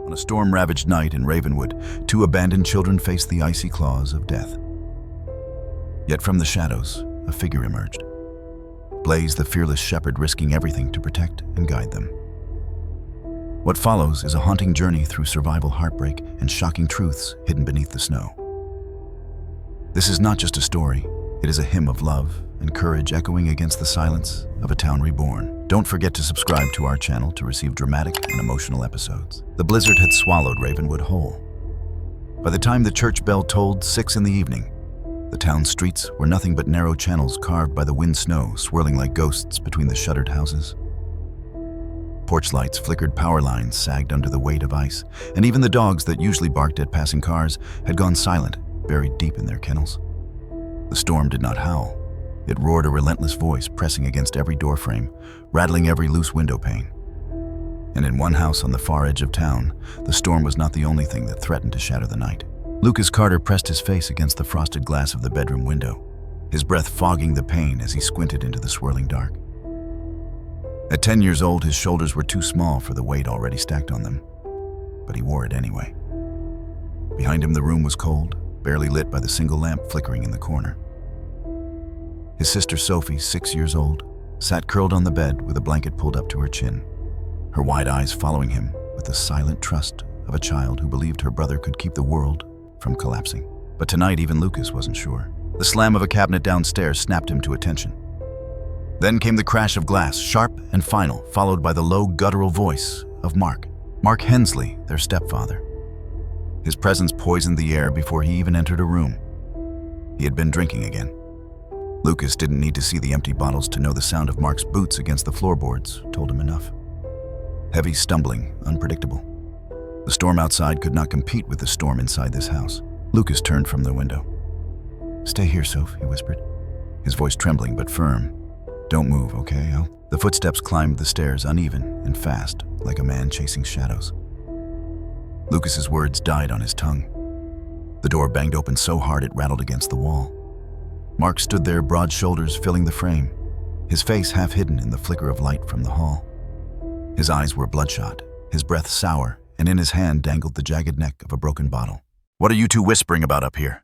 On a storm-ravaged night in Ravenwood, two abandoned children faced the icy claws of death. Yet from the shadows, a figure emerged. Blaze, the fearless shepherd, risking everything to protect and guide them. What follows is a haunting journey through survival heartbreak and shocking truths hidden beneath the snow. This is not just a story, it is a hymn of love and courage echoing against the silence of a town reborn. Don't forget to subscribe to our channel to receive dramatic and emotional episodes. The blizzard had swallowed Ravenwood whole. By the time the church bell tolled 6 in the evening, the town's streets were nothing but narrow channels carved by the wind snow swirling like ghosts between the shuttered houses. Porch lights flickered, power lines sagged under the weight of ice, and even the dogs that usually barked at passing cars had gone silent, buried deep in their kennels. The storm did not howl. It roared, a relentless voice pressing against every doorframe, rattling every loose window pane. And in one house on the far edge of town, the storm was not the only thing that threatened to shatter the night. Lucas Carter pressed his face against the frosted glass of the bedroom window, his breath fogging the pane as he squinted into the swirling dark. At 10 years old, his shoulders were too small for the weight already stacked on them, but he wore it anyway. Behind him, the room was cold, barely lit by the single lamp flickering in the corner. His sister Sophie, 6 years old, sat curled on the bed with a blanket pulled up to her chin, her wide eyes following him with the silent trust of a child who believed her brother could keep the world from collapsing. But tonight, even Lucas wasn't sure. The slam of a cabinet downstairs snapped him to attention. Then came the crash of glass, sharp and final, followed by the low, guttural voice of Mark Hensley, their stepfather. His presence poisoned the air before he even entered a room. He had been drinking again. Lucas didn't need to see the empty bottles to know the sound of Mark's boots against the floorboards told him enough. Heavy, stumbling, unpredictable. The storm outside could not compete with the storm inside this house. Lucas turned from the window. "Stay here, Soph," he whispered, his voice trembling but firm. "Don't move, okay? The footsteps climbed the stairs, uneven and fast, like a man chasing shadows. Lucas's words died on his tongue. The door banged open so hard it rattled against the wall. Mark stood there, broad shoulders filling the frame, his face half hidden in the flicker of light from the hall. His eyes were bloodshot, his breath sour, and in his hand dangled the jagged neck of a broken bottle. "What are you two whispering about up here?"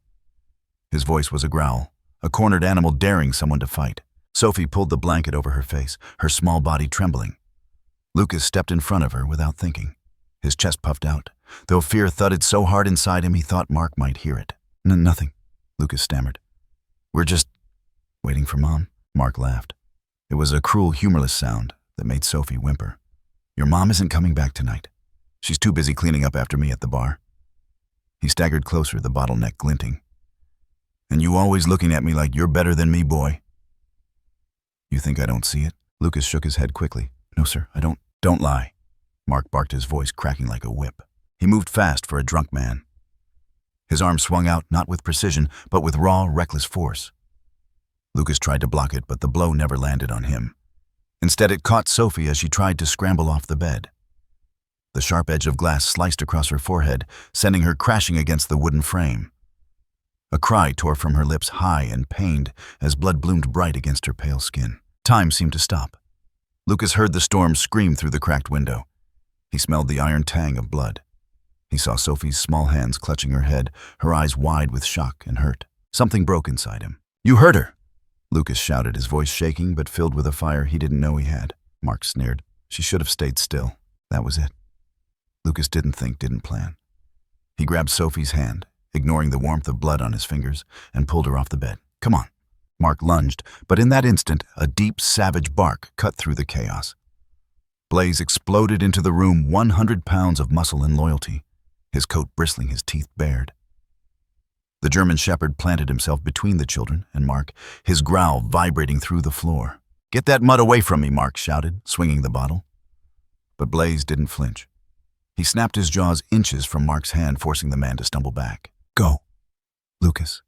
His voice was a growl, a cornered animal daring someone to fight. Sophie pulled the blanket over her face, her small body trembling. Lucas stepped in front of her without thinking, his chest puffed out, though fear thudded so hard inside him he thought Mark might hear it. Nothing," Lucas stammered. "We're just waiting for Mom," Mark laughed. It was a cruel, humorless sound that made Sophie whimper. "Your mom isn't coming back tonight. She's too busy cleaning up after me at the bar." He staggered closer, the bottleneck glinting. "And you always looking at me like you're better than me, boy." "You think I don't see it?" Lucas shook his head quickly. "No, sir, I don't." "Don't lie," Mark barked, his voice cracking like a whip. He moved fast for a drunk man. His arm swung out, not with precision, but with raw, reckless force. Lucas tried to block it, but the blow never landed on him. Instead, it caught Sophie as she tried to scramble off the bed. The sharp edge of glass sliced across her forehead, sending her crashing against the wooden frame. A cry tore from her lips, high and pained, as blood bloomed bright against her pale skin. Time seemed to stop. Lucas heard the storm scream through the cracked window. He smelled the iron tang of blood. He saw Sophie's small hands clutching her head, her eyes wide with shock and hurt. Something broke inside him. "You hurt her!" Lucas shouted, his voice shaking but filled with a fire he didn't know he had. Mark sneered. She should have stayed still. That was it. Lucas didn't think, didn't plan. He grabbed Sophie's hand, ignoring the warmth of blood on his fingers, and pulled her off the bed. "Come on." Mark lunged, but in that instant, a deep, savage bark cut through the chaos. Blaze exploded into the room, 100 pounds of muscle and loyalty, his coat bristling, his teeth bared. The German shepherd planted himself between the children and Mark, his growl vibrating through the floor. "Get that mud away from me," Mark shouted, swinging the bottle. But Blaze didn't flinch. He snapped his jaws inches from Mark's hand, forcing the man to stumble back. "Go, Lucas,"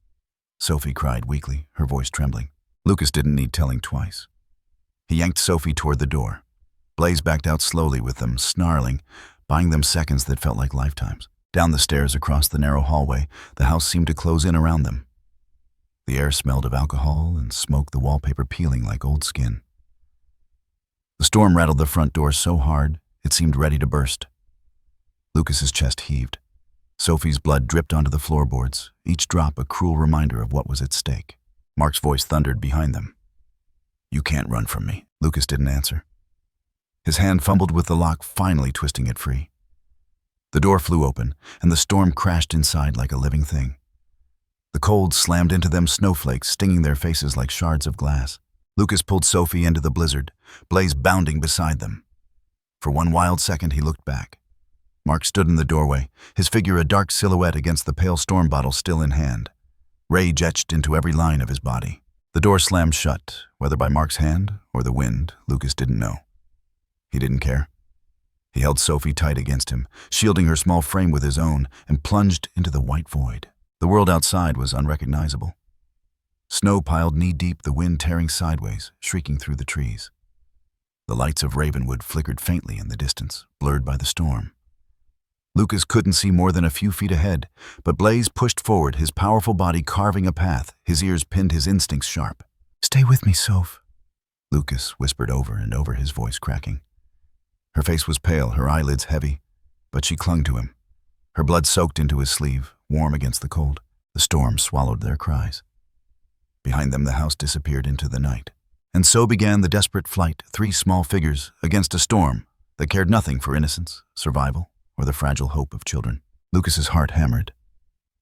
Sophie cried weakly, her voice trembling. Lucas didn't need telling twice. He yanked Sophie toward the door. Blaze backed out slowly with them, snarling, buying them seconds that felt like lifetimes. Down the stairs, across the narrow hallway, the house seemed to close in around them. The air smelled of alcohol and smoke, the wallpaper peeling like old skin. The storm rattled the front door so hard, it seemed ready to burst. Lucas's chest heaved. Sophie's blood dripped onto the floorboards, each drop a cruel reminder of what was at stake. Mark's voice thundered behind them. "You can't run from me." Lucas didn't answer. His hand fumbled with the lock, finally twisting it free. The door flew open, and the storm crashed inside like a living thing. The cold slammed into them, snowflakes stinging their faces like shards of glass. Lucas pulled Sophie into the blizzard, Blaze bounding beside them. For one wild second, he looked back. Mark stood in the doorway, his figure a dark silhouette against the pale storm bottle still in hand. Rage etched into every line of his body. The door slammed shut, whether by Mark's hand or the wind, Lucas didn't know. He didn't care. He held Sophie tight against him, shielding her small frame with his own, and plunged into the white void. The world outside was unrecognizable. Snow piled knee-deep, the wind tearing sideways, shrieking through the trees. The lights of Ravenwood flickered faintly in the distance, blurred by the storm. Lucas couldn't see more than a few feet ahead, but Blaze pushed forward, his powerful body carving a path, his ears pinned, his instincts sharp. "Stay with me, Soph," Lucas whispered over and over, his voice cracking. Her face was pale, her eyelids heavy, but she clung to him. Her blood soaked into his sleeve, warm against the cold. The storm swallowed their cries. Behind them, the house disappeared into the night. And so began the desperate flight, three small figures against a storm that cared nothing for innocence, survival, or the fragile hope of children. Lucas's heart hammered.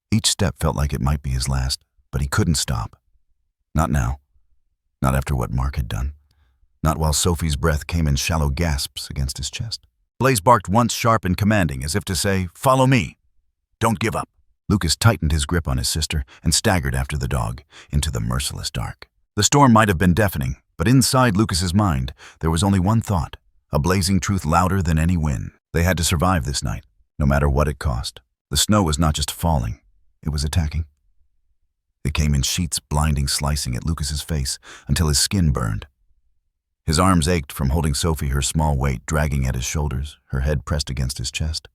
Each step felt like it might be his last, but he couldn't stop. Not now. Not after what Mark had done. Not while Sophie's breath came in shallow gasps against his chest. Blaze barked once, sharp and commanding, as if to say, "Follow me. Don't give up." Lucas tightened his grip on his sister and staggered after the dog into the merciless dark. The storm might have been deafening, but inside Lucas's mind, there was only one thought, a blazing truth louder than any wind. They had to survive this night, no matter what it cost. The snow was not just falling, it was attacking. It came in sheets, blinding, slicing at Lucas's face until his skin burned. His arms ached from holding Sophie, her small weight dragging at his shoulders, her head pressed against his chest.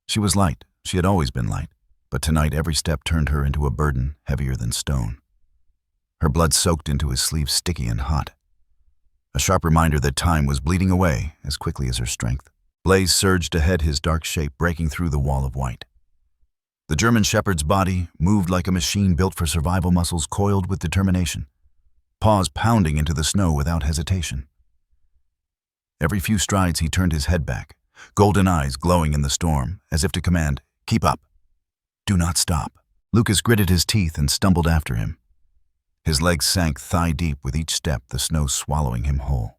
She was light, she had always been light, but tonight every step turned her into a burden heavier than stone. Her blood soaked into his sleeve, sticky and hot. A sharp reminder that time was bleeding away as quickly as her strength. Blaze surged ahead, his dark shape breaking through the wall of white. The German shepherd's body moved like a machine built for survival, muscles coiled with determination, paws pounding into the snow without hesitation. Every few strides he turned his head back, golden eyes glowing in the storm, as if to command, "Keep up. Do not stop." Lucas gritted his teeth and stumbled after him. His legs sank thigh-deep with each step, the snow swallowing him whole.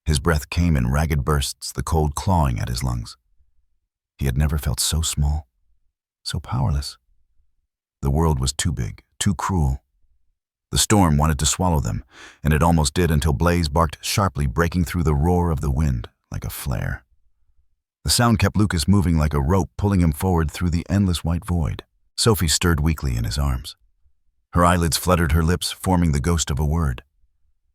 His breath came in ragged bursts, the cold clawing at his lungs. He had never felt so small, so powerless. The world was too big, too cruel. The storm wanted to swallow them, and it almost did until Blaze barked sharply, breaking through the roar of the wind like a flare. The sound kept Lucas moving like a rope, pulling him forward through the endless white void. Sophie stirred weakly in his arms. Her eyelids fluttered, her lips forming the ghost of a word.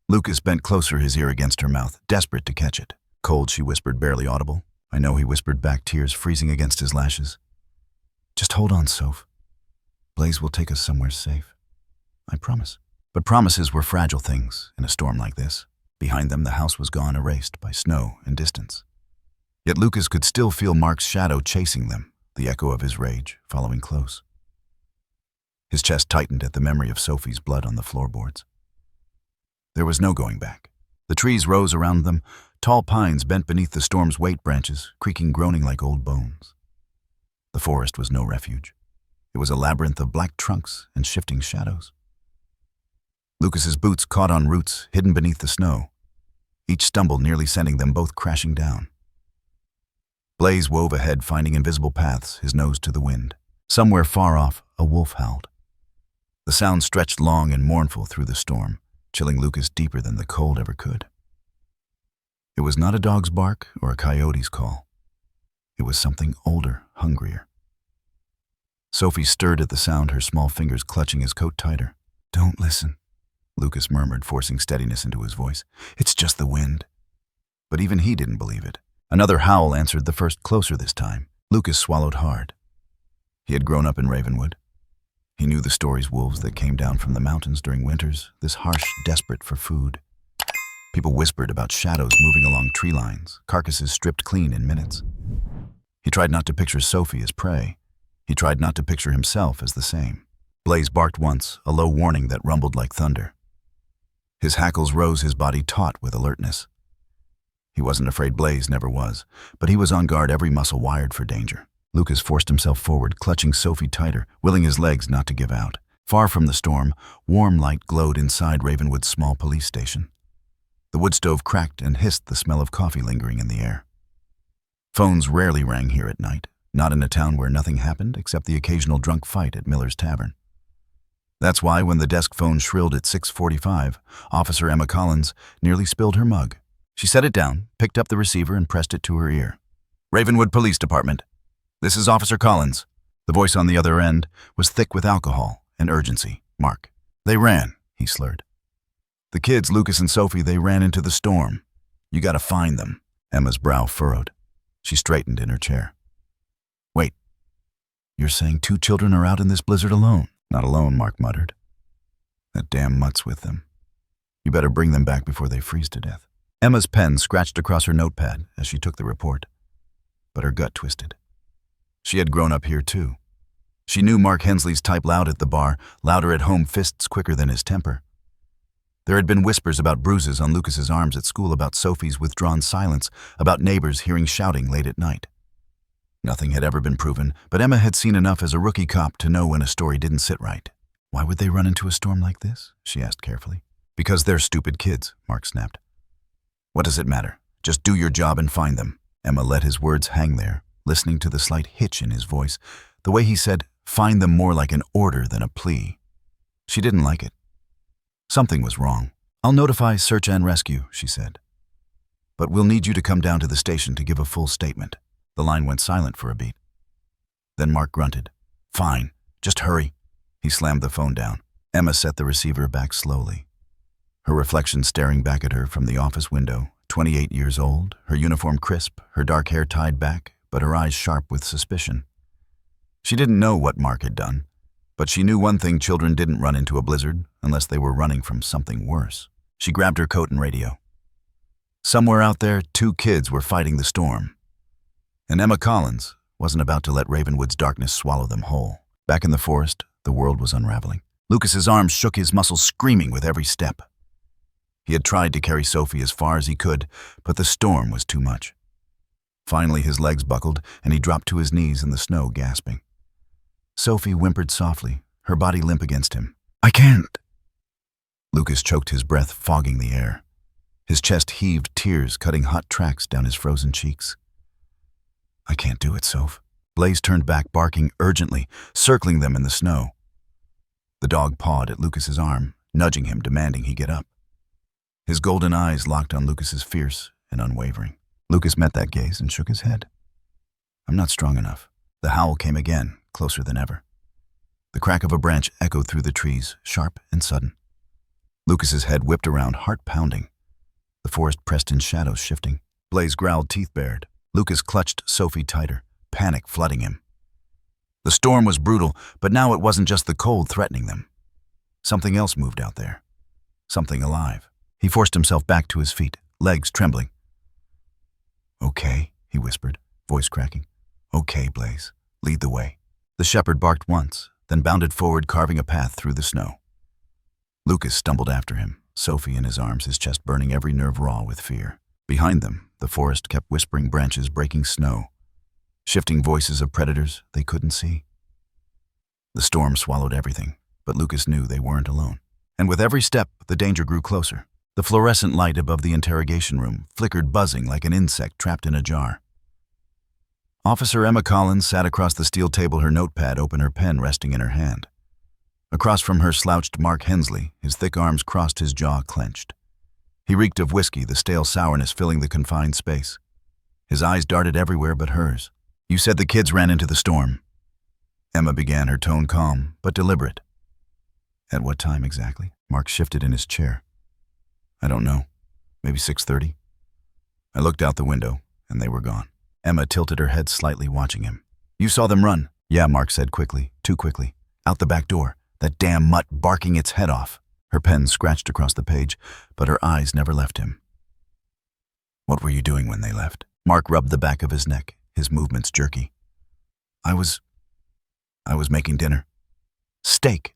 Lucas bent closer, his ear against her mouth, desperate to catch it. "Cold," she whispered, barely audible. "I know," he whispered back, tears freezing against his lashes. "Just hold on, Soph. Blaze will take us somewhere safe. I promise." But promises were fragile things in a storm like this. Behind them, the house was gone, erased by snow and distance. Yet Lucas could still feel Mark's shadow chasing them, the echo of his rage following close. His chest tightened at the memory of Sophie's blood on the floorboards. There was no going back. The trees rose around them, tall pines bent beneath the storm's weight, branches creaking, groaning like old bones. The forest was no refuge. It was a labyrinth of black trunks and shifting shadows. Lucas's boots caught on roots hidden beneath the snow, each stumble nearly sending them both crashing down. Blaze wove ahead, finding invisible paths, his nose to the wind. Somewhere far off, a wolf howled. The sound stretched long and mournful through the storm, chilling Lucas deeper than the cold ever could. It was not a dog's bark or a coyote's call. It was something older, hungrier. Sophie stirred at the sound, her small fingers clutching his coat tighter. "Don't listen," Lucas murmured, forcing steadiness into his voice. "It's just the wind." But even he didn't believe it. Another howl answered the first, closer this time. Lucas swallowed hard. He had grown up in Ravenwood. He knew the stories, wolves that came down from the mountains during winters, this harsh, desperate for food. People whispered about shadows moving along tree lines, carcasses stripped clean in minutes. He tried not to picture Sophie as prey. He tried not to picture himself as the same. Blaze barked once, a low warning that rumbled like thunder. His hackles rose, his body taut with alertness. He wasn't afraid, Blaze never was, but he was on guard, every muscle wired for danger. Lucas forced himself forward, clutching Sophie tighter, willing his legs not to give out. Far from the storm, warm light glowed inside Ravenwood's small police station. The wood stove cracked and hissed, the smell of coffee lingering in the air. Phones rarely rang here at night, not in a town where nothing happened except the occasional drunk fight at Miller's Tavern. That's why when the desk phone shrilled at 6:45, Officer Emma Collins nearly spilled her mug. She set it down, picked up the receiver, and pressed it to her ear. "Ravenwood Police Department. This is Officer Collins." The voice on the other end was thick with alcohol and urgency. "Mark. They ran," he slurred. "The kids, Lucas and Sophie, they ran into the storm. You gotta find them." Emma's brow furrowed. She straightened in her chair. "Wait. You're saying 2 children are out in this blizzard alone?" "Not alone," Mark muttered. "That damn mutt's with them. You better bring them back before they freeze to death." Emma's pen scratched across her notepad as she took the report, but her gut twisted. She had grown up here too. She knew Mark Hensley's type, loud at the bar, louder at home, fists quicker than his temper. There had been whispers about bruises on Lucas's arms at school, about Sophie's withdrawn silence, about neighbors hearing shouting late at night. Nothing had ever been proven, but Emma had seen enough as a rookie cop to know when a story didn't sit right. "Why would they run into a storm like this?" she asked carefully. "Because they're stupid kids," Mark snapped. "What does it matter? Just do your job and find them." Emma let his words hang there, listening to the slight hitch in his voice, the way he said, "find them," more like an order than a plea. She didn't like it. Something was wrong. "I'll notify search and rescue," she said. "But we'll need you to come down to the station to give a full statement." The line went silent for a beat. Then Mark grunted. "Fine, just hurry." He slammed the phone down. Emma set the receiver back slowly. Her reflection staring back at her from the office window, 28 years old, her uniform crisp, her dark hair tied back, but her eyes sharp with suspicion. She didn't know what Mark had done, but she knew one thing: children didn't run into a blizzard unless they were running from something worse. She grabbed her coat and radio. Somewhere out there, 2 kids were fighting the storm. And Emma Collins wasn't about to let Ravenwood's darkness swallow them whole. Back in the forest, the world was unraveling. Lucas's arms shook, his muscles screaming with every step. He had tried to carry Sophie as far as he could, but the storm was too much. Finally, his legs buckled, and he dropped to his knees in the snow, gasping. Sophie whimpered softly, her body limp against him. "I can't." Lucas choked his breath, fogging the air. His chest heaved, tears cutting hot tracks down his frozen cheeks. "I can't do it, Soph." Blaze turned back, barking urgently, circling them in the snow. The dog pawed at Lucas's arm, nudging him, demanding he get up. His golden eyes locked on Lucas's, fierce and unwavering. Lucas met that gaze and shook his head. "I'm not strong enough." The howl came again, closer than ever. The crack of a branch echoed through the trees, sharp and sudden. Lucas's head whipped around, heart pounding. The forest pressed in shadows, shifting. Blaze growled, teeth bared. Lucas clutched Sophie tighter, panic flooding him. The storm was brutal, but now it wasn't just the cold threatening them. Something else moved out there. Something alive. He forced himself back to his feet, legs trembling. "Okay," he whispered, voice cracking. "Okay, Blaze. Lead the way." The shepherd barked once, then bounded forward, carving a path through the snow. Lucas stumbled after him, Sophie in his arms, his chest burning, every nerve raw with fear. Behind them, the forest kept whispering, branches breaking snow, shifting voices of predators they couldn't see. The storm swallowed everything, but Lucas knew they weren't alone. And with every step, the danger grew closer. The fluorescent light above the interrogation room flickered, buzzing like an insect trapped in a jar. Officer Emma Collins sat across the steel table, her notepad open, her pen resting in her hand. Across from her slouched Mark Hensley, his thick arms crossed, his jaw clenched. He reeked of whiskey, the stale sourness filling the confined space. His eyes darted everywhere but hers. "You said the kids ran into the storm." Emma began, her tone calm but deliberate. "At what time exactly?" Mark shifted in his chair. "I don't know. Maybe 6:30. I looked out the window, and they were gone." Emma tilted her head slightly, watching him. "You saw them run?" "Yeah," Mark said quickly, too quickly. "Out the back door. That damn mutt barking its head off." Her pen scratched across the page, but her eyes never left him. "What were you doing when they left?" Mark rubbed the back of his neck, his movements jerky. I was making dinner. Steak.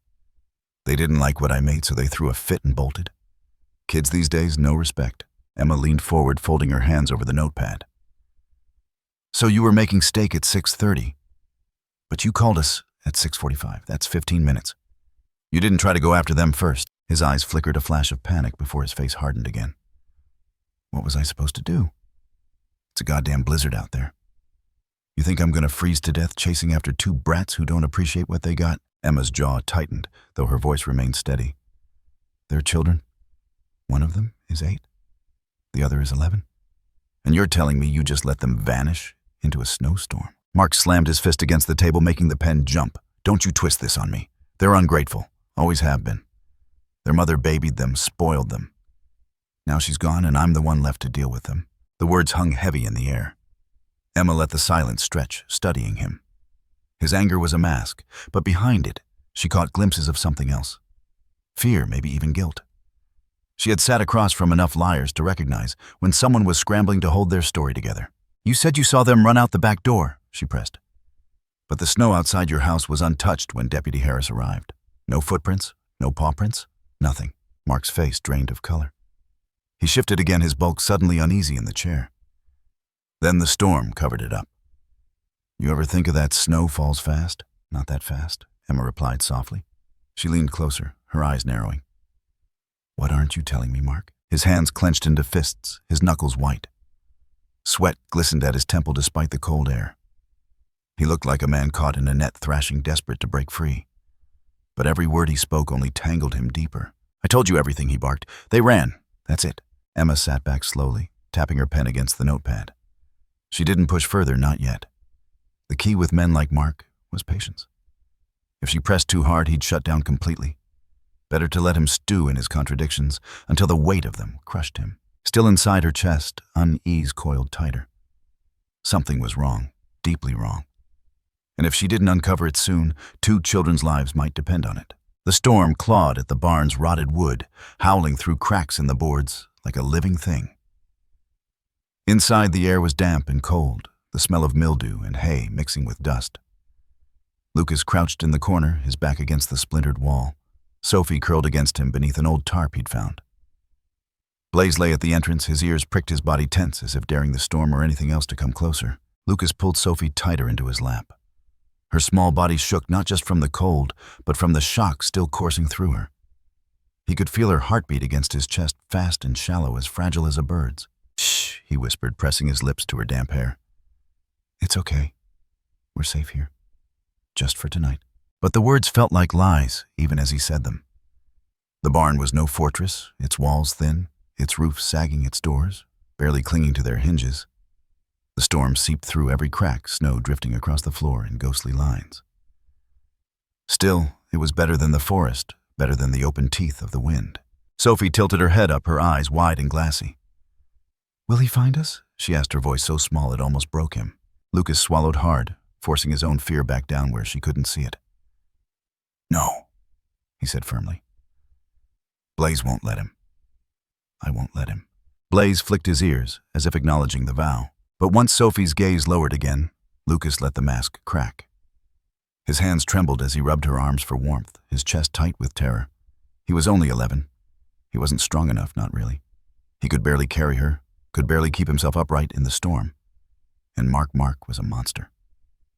They didn't like what I made, so they threw a fit and bolted. Kids these days, no respect. Emma leaned forward, folding her hands over the notepad. So you were making steak at 6:30, but you called us at 6:45. That's 15 minutes. You didn't try to go after them first. His eyes flickered a flash of panic before his face hardened again. What was I supposed to do? It's a goddamn blizzard out there. You think I'm going to freeze to death chasing after two brats who don't appreciate what they got? Emma's jaw tightened, though her voice remained steady. They're children. One of them is 8. The other is 11. And you're telling me you just let them vanish into a snowstorm? Mark slammed his fist against the table, making the pen jump. Don't you twist this on me. They're ungrateful. Always have been. Their mother babied them, spoiled them. Now she's gone, and I'm the one left to deal with them. The words hung heavy in the air. Emma let the silence stretch, studying him. His anger was a mask, but behind it, she caught glimpses of something else. Fear, maybe even guilt. She had sat across from enough liars to recognize when someone was scrambling to hold their story together. You said you saw them run out the back door, she pressed. But the snow outside your house was untouched when Deputy Harris arrived. No footprints, no paw prints, nothing. Mark's face drained of color. He shifted again, his bulk suddenly uneasy in the chair. Then the storm covered it up. You ever think of that snow falls fast? Not that fast, Emma replied softly. She leaned closer, her eyes narrowing. What aren't you telling me, Mark? His hands clenched into fists, his knuckles white. Sweat glistened at his temple despite the cold air. He looked like a man caught in a net, thrashing, desperate to break free. But every word he spoke only tangled him deeper. I told you everything, he barked. They ran. That's it. Emma sat back slowly, tapping her pen against the notepad. She didn't push further, not yet. The key with men like Mark was patience. If she pressed too hard, he'd shut down completely. Better to let him stew in his contradictions until the weight of them crushed him. Still inside her chest, unease coiled tighter. Something was wrong, deeply wrong. And if she didn't uncover it soon, 2 children's lives might depend on it. The storm clawed at the barn's rotted wood, howling through cracks in the boards like a living thing. Inside, the air was damp and cold, the smell of mildew and hay mixing with dust. Lucas crouched in the corner, his back against the splintered wall. Sophie curled against him beneath an old tarp he'd found. Blaze lay at the entrance, his ears pricked, his body tense as if daring the storm or anything else to come closer. Lucas pulled Sophie tighter into his lap. Her small body shook not just from the cold, but from the shock still coursing through her. He could feel her heartbeat against his chest, fast and shallow, as fragile as a bird's. Shh, he whispered, pressing his lips to her damp hair. It's okay. We're safe here. Just for tonight. But the words felt like lies, even as he said them. The barn was no fortress, its walls thin, its roof sagging its doors, barely clinging to their hinges. The storm seeped through every crack, snow drifting across the floor in ghostly lines. Still, it was better than the forest, better than the open teeth of the wind. Sophie tilted her head up, her eyes wide and glassy. Will he find us? She asked, her voice so small it almost broke him. Lucas swallowed hard, forcing his own fear back down where she couldn't see it. No, he said firmly. Blaze won't let him. I won't let him. Blaze flicked his ears, as if acknowledging the vow. But once Sophie's gaze lowered again, Lucas let the mask crack. His hands trembled as he rubbed her arms for warmth, his chest tight with terror. He was only 11. He wasn't strong enough, not really. He could barely carry her, could barely keep himself upright in the storm. And Mark was a monster.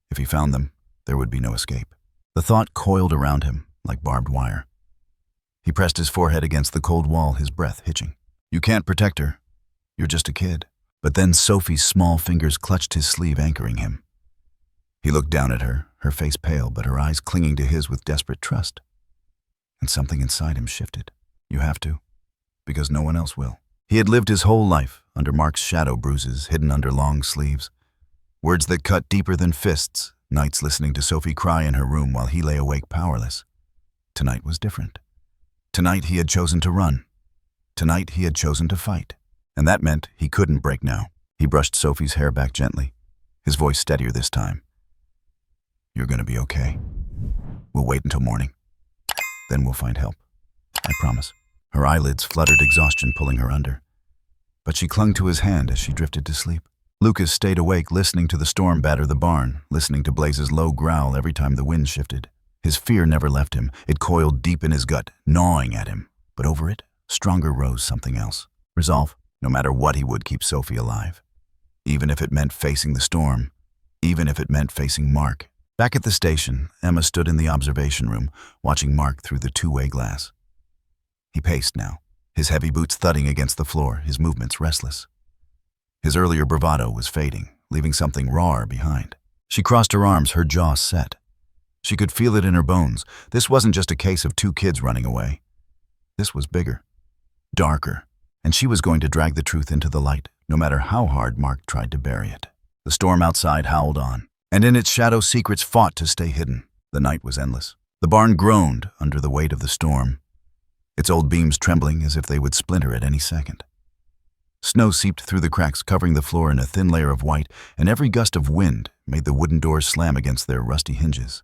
If he found them, there would be no escape. The thought coiled around him like barbed wire. He pressed his forehead against the cold wall, his breath hitching. You can't protect her. You're just a kid. But then Sophie's small fingers clutched his sleeve, anchoring him. He looked down at her, her face pale, but her eyes clinging to his with desperate trust. And something inside him shifted. You have to, because no one else will. He had lived his whole life under Mark's shadow bruises hidden under long sleeves. Words that cut deeper than fists, nights listening to Sophie cry in her room while he lay awake powerless. Tonight was different. Tonight he had chosen to run. Tonight he had chosen to fight. And that meant he couldn't break now. He brushed Sophie's hair back gently, his voice steadier this time. You're gonna be okay. We'll wait until morning. Then we'll find help. I promise. Her eyelids fluttered, exhaustion pulling her under. But she clung to his hand as she drifted to sleep. Lucas stayed awake, listening to the storm batter the barn, listening to Blaze's low growl every time the wind shifted. His fear never left him. It coiled deep in his gut, gnawing at him. But over it, stronger rose something else. Resolve. No matter what, he would keep Sophie alive. Even if it meant facing the storm. Even if it meant facing Mark. Back at the station, Emma stood in the observation room, watching Mark through the two-way glass. He paced now, his heavy boots thudding against the floor, his movements restless. His earlier bravado was fading, leaving something rawer behind. She crossed her arms, her jaw set. She could feel it in her bones. This wasn't just a case of two kids running away. This was bigger, darker, and she was going to drag the truth into the light, no matter how hard Mark tried to bury it. The storm outside howled on, and in its shadow secrets fought to stay hidden. The night was endless. The barn groaned under the weight of the storm, its old beams trembling as if they would splinter at any second. Snow seeped through the cracks, covering the floor in a thin layer of white, and every gust of wind made the wooden doors slam against their rusty hinges.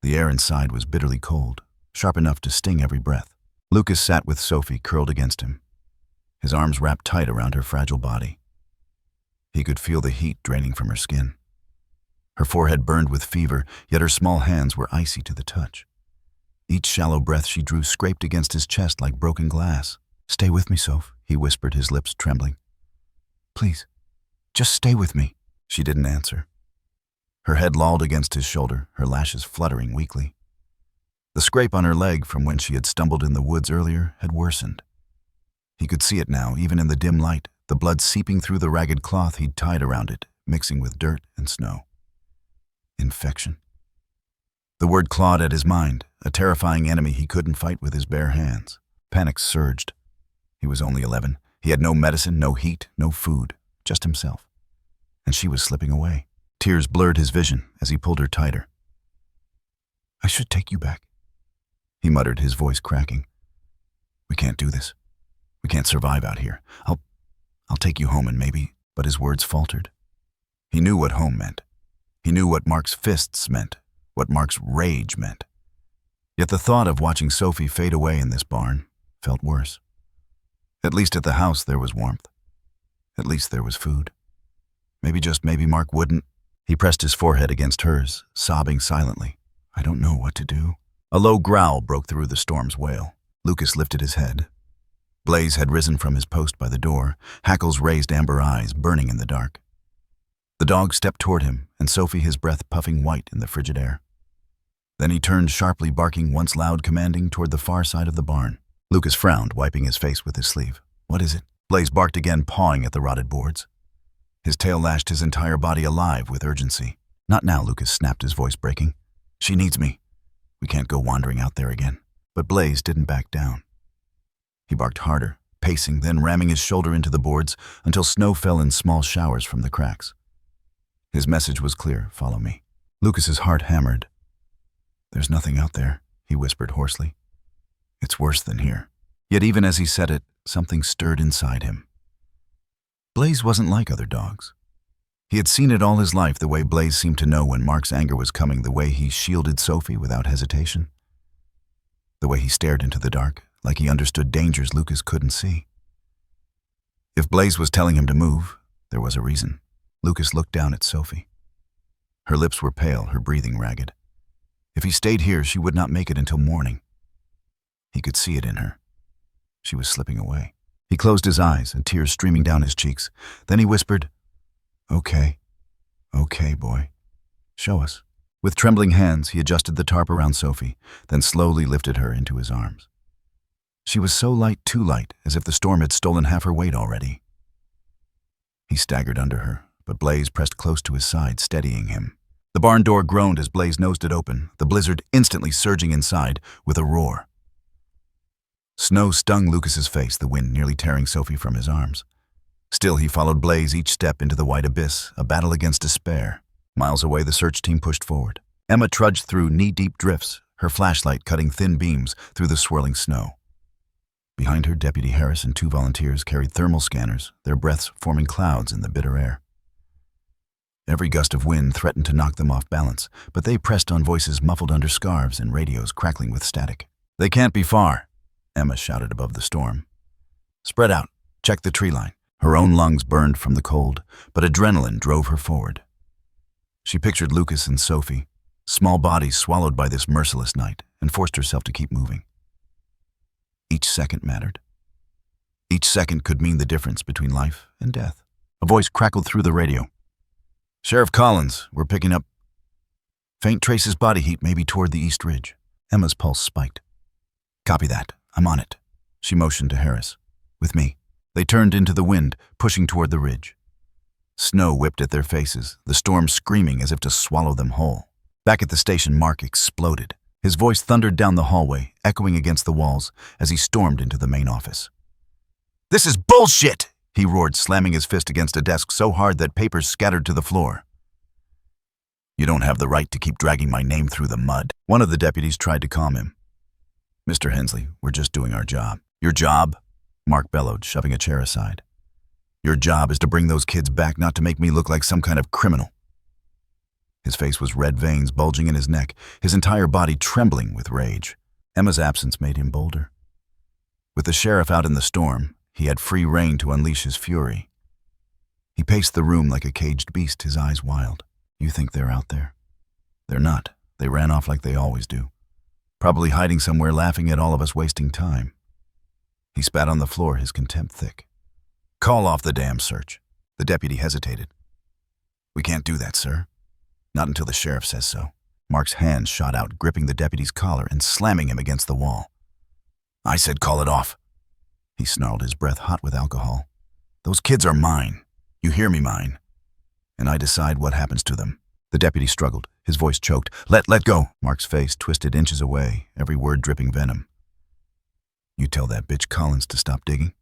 The air inside was bitterly cold, sharp enough to sting every breath. Lucas sat with Sophie curled against him, his arms wrapped tight around her fragile body. He could feel the heat draining from her skin. Her forehead burned with fever, yet her small hands were icy to the touch. Each shallow breath she drew scraped against his chest like broken glass. "Stay with me, Soph," he whispered, his lips trembling. "Please, just stay with me." She didn't answer. Her head lolled against his shoulder, her lashes fluttering weakly. The scrape on her leg from when she had stumbled in the woods earlier had worsened. He could see it now, even in the dim light, the blood seeping through the ragged cloth he'd tied around it, mixing with dirt and snow. Infection. The word clawed at his mind, a terrifying enemy he couldn't fight with his bare hands. Panic surged. He was only 11. He had no medicine, no heat, no food, just himself. And she was slipping away. Tears blurred his vision as he pulled her tighter. "I should take you back," he muttered, his voice cracking. "We can't do this. We can't survive out here. I'll take you home and maybe..." But his words faltered. He knew what home meant. He knew what Mark's fists meant, what Mark's rage meant. Yet the thought of watching Sophie fade away in this barn felt worse. At least at the house there was warmth. At least there was food. Maybe, just maybe, Mark wouldn't. He pressed his forehead against hers, sobbing silently. "I don't know what to do." A low growl broke through the storm's wail. Lucas lifted his head. Blaze had risen from his post by the door, Hackle's raised amber eyes burning in the dark. The dog stepped toward him, and Sophie, his breath puffing white in the frigid air. Then he turned sharply, barking, once loud, commanding, toward the far side of the barn. Lucas frowned, wiping his face with his sleeve. "What is it?" Blaze barked again, pawing at the rotted boards. His tail lashed his entire body alive with urgency. "Not now," Lucas snapped, his voice breaking. "She needs me. We can't go wandering out there again." But Blaze didn't back down. He barked harder, pacing, then ramming his shoulder into the boards until snow fell in small showers from the cracks. His message was clear: "Follow me." Lucas's heart hammered. "There's nothing out there," he whispered hoarsely. "It's worse than here." Yet even as he said it, something stirred inside him. Blaze wasn't like other dogs. He had seen it all his life, the way Blaze seemed to know when Mark's anger was coming, the way he shielded Sophie without hesitation, the way he stared into the dark, like he understood dangers Lucas couldn't see. If Blaze was telling him to move, there was a reason. Lucas looked down at Sophie. Her lips were pale, her breathing ragged. If he stayed here, she would not make it until morning. He could see it in her. She was slipping away. He closed his eyes, and tears streaming down his cheeks. Then he whispered, Okay, boy. Show us." With trembling hands, he adjusted the tarp around Sophie, then slowly lifted her into his arms. She was so light, too light, as if the storm had stolen half her weight already. He staggered under her, but Blaze pressed close to his side, steadying him. The barn door groaned as Blaze nosed it open, the blizzard instantly surging inside with a roar. Snow stung Lucas's face, the wind nearly tearing Sophie from his arms. Still, he followed Blaze each step into the white abyss, a battle against despair. Miles away, the search team pushed forward. Emma trudged through knee-deep drifts, her flashlight cutting thin beams through the swirling snow. Behind her, Deputy Harris and 2 volunteers carried thermal scanners, their breaths forming clouds in the bitter air. Every gust of wind threatened to knock them off balance, but they pressed on, voices muffled under scarves and radios crackling with static. "They can't be far," Emma shouted above the storm. "Spread out. Check the tree line. Her own lungs burned from the cold, but adrenaline drove her forward. She pictured Lucas and Sophie, small bodies swallowed by this merciless night, and forced herself to keep moving. Each second mattered. Each second could mean the difference between life and death. A voice crackled through the radio. "Sheriff Collins, we're picking up faint traces body heat maybe toward the East Ridge." Emma's pulse spiked. "Copy that. I'm on it." She motioned to Harris. "With me." They turned into the wind, pushing toward the ridge. Snow whipped at their faces, the storm screaming as if to swallow them whole. Back at the station, Mark exploded. His voice thundered down the hallway, echoing against the walls as he stormed into the main office. "This is bullshit!" he roared, slamming his fist against a desk so hard that papers scattered to the floor. "You don't have the right to keep dragging my name through the mud." One of the deputies tried to calm him. "Mr. Hensley, we're just doing our job." "Your job?" Mark bellowed, shoving a chair aside. "Your job is to bring those kids back, not to make me look like some kind of criminal." His face was red veins bulging in his neck, his entire body trembling with rage. Emma's absence made him bolder. With the sheriff out in the storm, he had free rein to unleash his fury. He paced the room like a caged beast, his eyes wild. "You think they're out there? They're not. They ran off like they always do. Probably hiding somewhere, laughing at all of us wasting time." He spat on the floor, his contempt thick. "Call off the damn search." The deputy hesitated. "We can't do that, sir. Not until the sheriff says so." Mark's hand shot out, gripping the deputy's collar and slamming him against the wall. "I said call it off." He snarled, his breath hot with alcohol. "Those kids are mine. You hear me, mine. And I decide what happens to them." The deputy struggled, his voice choked. Let go." Mark's face twisted inches away, every word dripping venom. "You tell that bitch Collins to stop digging.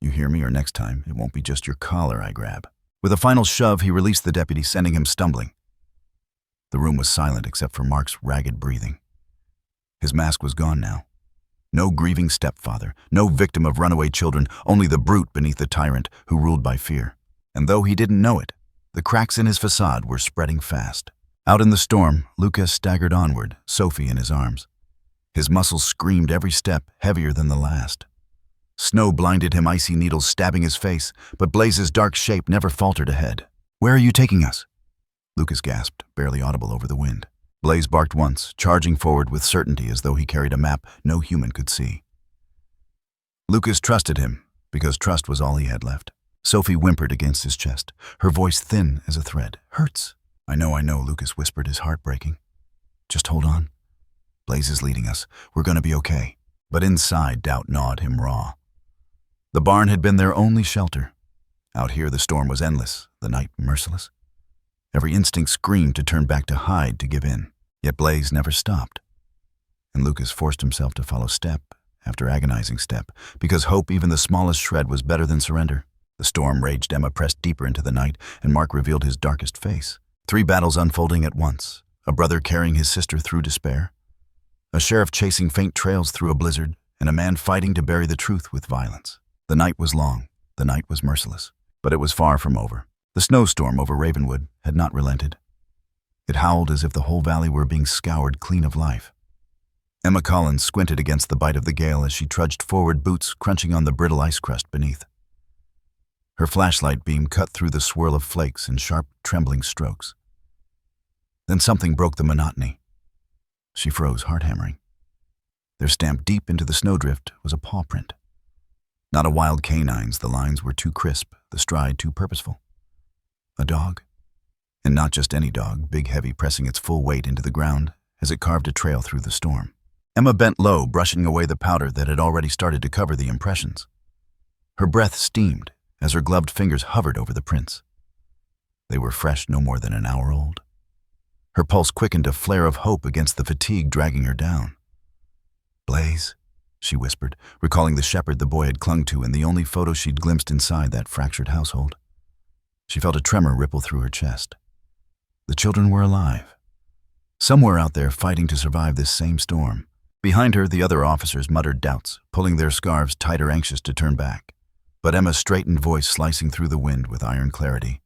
You hear me, or next time it won't be just your collar I grab." With a final shove, he released the deputy, sending him stumbling. The room was silent except for Mark's ragged breathing. His mask was gone now. No grieving stepfather, no victim of runaway children, only the brute beneath the tyrant who ruled by fear. And though he didn't know it, the cracks in his facade were spreading fast. Out in the storm, Lucas staggered onward, Sophie in his arms. His muscles screamed every step, heavier than the last. Snow blinded him, icy needles stabbing his face, but Blaze's dark shape never faltered ahead. "Where are you taking us?" Lucas gasped, barely audible over the wind. Blaze barked once, charging forward with certainty as though he carried a map no human could see. Lucas trusted him, because trust was all he had left. Sophie whimpered against his chest, her voice thin as a thread. "Hurts." I know," Lucas whispered, his heart breaking. "Just hold on. Blaze is leading us. We're gonna be okay." But inside, doubt gnawed him raw. The barn had been their only shelter. Out here, the storm was endless, the night merciless. Every instinct screamed to turn back, to hide, to give in. Yet Blaze never stopped. And Lucas forced himself to follow step after agonizing step, because hope, even the smallest shred, was better than surrender. The storm raged. Emma pressed deeper into the night, and Mark revealed his darkest face. 3 battles unfolding at once. A brother carrying his sister through despair. A sheriff chasing faint trails through a blizzard, and a man fighting to bury the truth with violence. The night was long. The night was merciless. But it was far from over. The snowstorm over Ravenwood had not relented. It howled as if the whole valley were being scoured clean of life. Emma Collins squinted against the bite of the gale as she trudged forward, boots crunching on the brittle ice crust beneath. Her flashlight beam cut through the swirl of flakes in sharp, trembling strokes. Then something broke the monotony. She froze, heart hammering. There, stamped deep into the snowdrift, was a paw print. Not a wild canine's, the lines were too crisp, the stride too purposeful. A dog. And not just any dog, big, heavy, pressing its full weight into the ground as it carved a trail through the storm. Emma bent low, brushing away the powder that had already started to cover the impressions. Her breath steamed as her gloved fingers hovered over the prints. They were fresh, no more than an hour old. Her pulse quickened, a flare of hope against the fatigue dragging her down. "Blaze," she whispered, recalling the shepherd the boy had clung to and the only photo she'd glimpsed inside that fractured household. She felt a tremor ripple through her chest. The children were alive. Somewhere out there, fighting to survive this same storm. Behind her, the other officers muttered doubts, pulling their scarves tighter, anxious to turn back. But Emma's straightened voice slicing through the wind with iron clarity.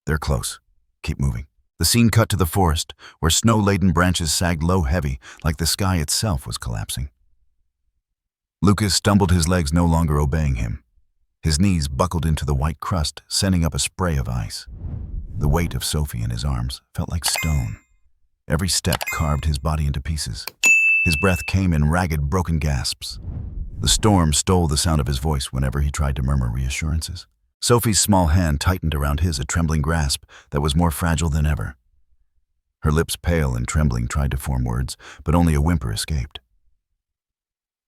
"They're close. Keep moving." The scene cut to the forest, where snow-laden branches sagged low, heavy, like the sky itself was collapsing. Lucas stumbled, his legs no longer obeying him. His knees buckled into the white crust, sending up a spray of ice. The weight of Sophie in his arms felt like stone. Every step carved his body into pieces. His breath came in ragged, broken gasps. The storm stole the sound of his voice whenever he tried to murmur reassurances. Sophie's small hand tightened around his, a trembling grasp that was more fragile than ever. Her lips, pale and trembling, tried to form words, but only a whimper escaped.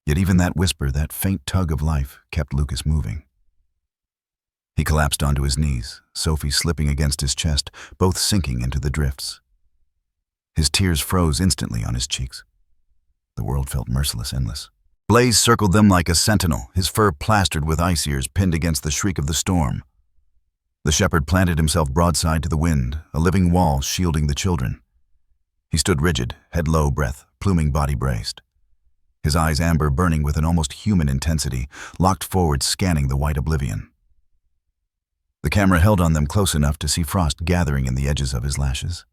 Yet even that whisper, that faint tug of life, kept Lucas moving. He collapsed onto his knees, Sophie slipping against his chest, both sinking into the drifts. His tears froze instantly on his cheeks. The world felt merciless, endless. Blaze circled them like a sentinel, his fur plastered with ice ears pinned against the shriek of the storm. The shepherd planted himself broadside to the wind, a living wall shielding the children. He stood rigid, head low, breath, pluming body braced. His eyes amber burning with an almost human intensity, locked forward scanning the white oblivion. The camera held on them close enough to see frost gathering in the edges of his lashes.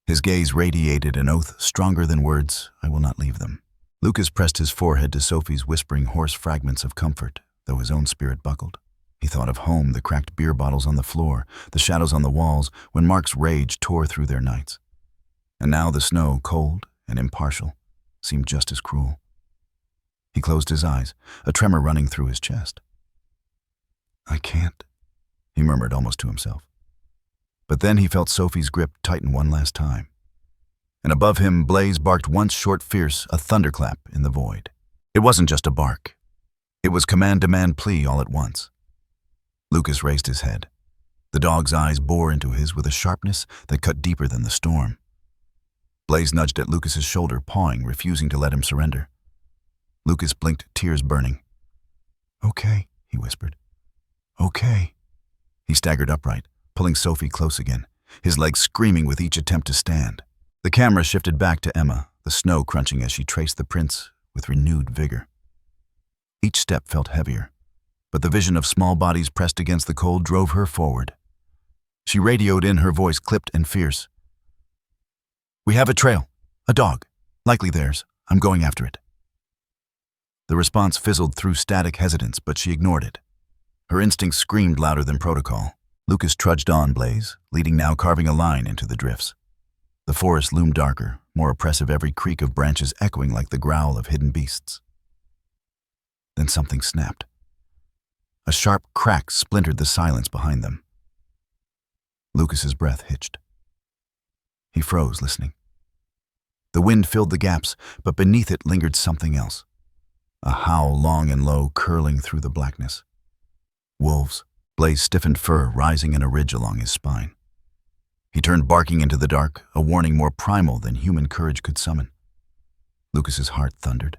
His gaze radiated an oath stronger than words, "I will not leave them." Lucas pressed his forehead to Sophie's whispering hoarse fragments of comfort, though his own spirit buckled. He thought of home, the cracked beer bottles on the floor, the shadows on the walls, when Mark's rage tore through their nights. And now the snow, cold and impartial, seemed just as cruel. He closed his eyes, a tremor running through his chest. "I can't," he murmured almost to himself. But then he felt Sophie's grip tighten one last time. And above him, Blaze barked once short, fierce, a thunderclap in the void. It wasn't just a bark. It was command-demand plea all at once. Lucas raised his head. The dog's eyes bore into his with a sharpness that cut deeper than the storm. Blaze nudged at Lucas's shoulder, pawing, refusing to let him surrender. Lucas blinked, tears burning. "Okay," he whispered. "Okay." He staggered upright, pulling Sophie close again, his legs screaming with each attempt to stand. The camera shifted back to Emma, the snow crunching as she traced the prints with renewed vigor. Each step felt heavier, but the vision of small bodies pressed against the cold drove her forward. She radioed in, her voice clipped and fierce. "We have a trail. A dog. Likely theirs. I'm going after it." The response fizzled through static hesitance, but she ignored it. Her instincts screamed louder than protocol. Lucas trudged on, Blaze, leading now, carving a line into the drifts. The forest loomed darker, more oppressive, every creak of branches echoing like the growl of hidden beasts. Then something snapped. A sharp crack splintered the silence behind them. Lucas's breath hitched. He froze, listening. The wind filled the gaps, but beneath it lingered something else. A howl long and low, curling through the blackness. Wolves, Blaze stiffened fur rising in a ridge along his spine. He turned, barking into the dark, a warning more primal than human courage could summon. Lucas's heart thundered.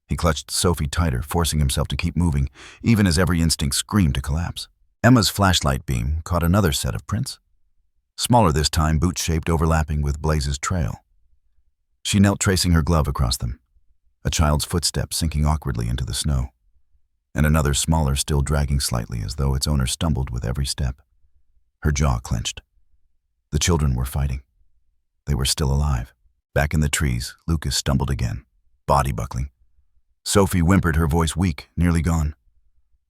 He clutched Sophie tighter, forcing himself to keep moving, even as every instinct screamed to collapse. Emma's flashlight beam caught another set of prints. Smaller this time, boot-shaped, overlapping with Blaze's trail. She knelt, tracing her glove across them. A child's footstep sinking awkwardly into the snow. And another smaller, still dragging slightly as though its owner stumbled with every step. Her jaw clenched. The children were fighting. They were still alive. Back in the trees, Lucas stumbled again, body buckling. Sophie whimpered, her voice weak, nearly gone.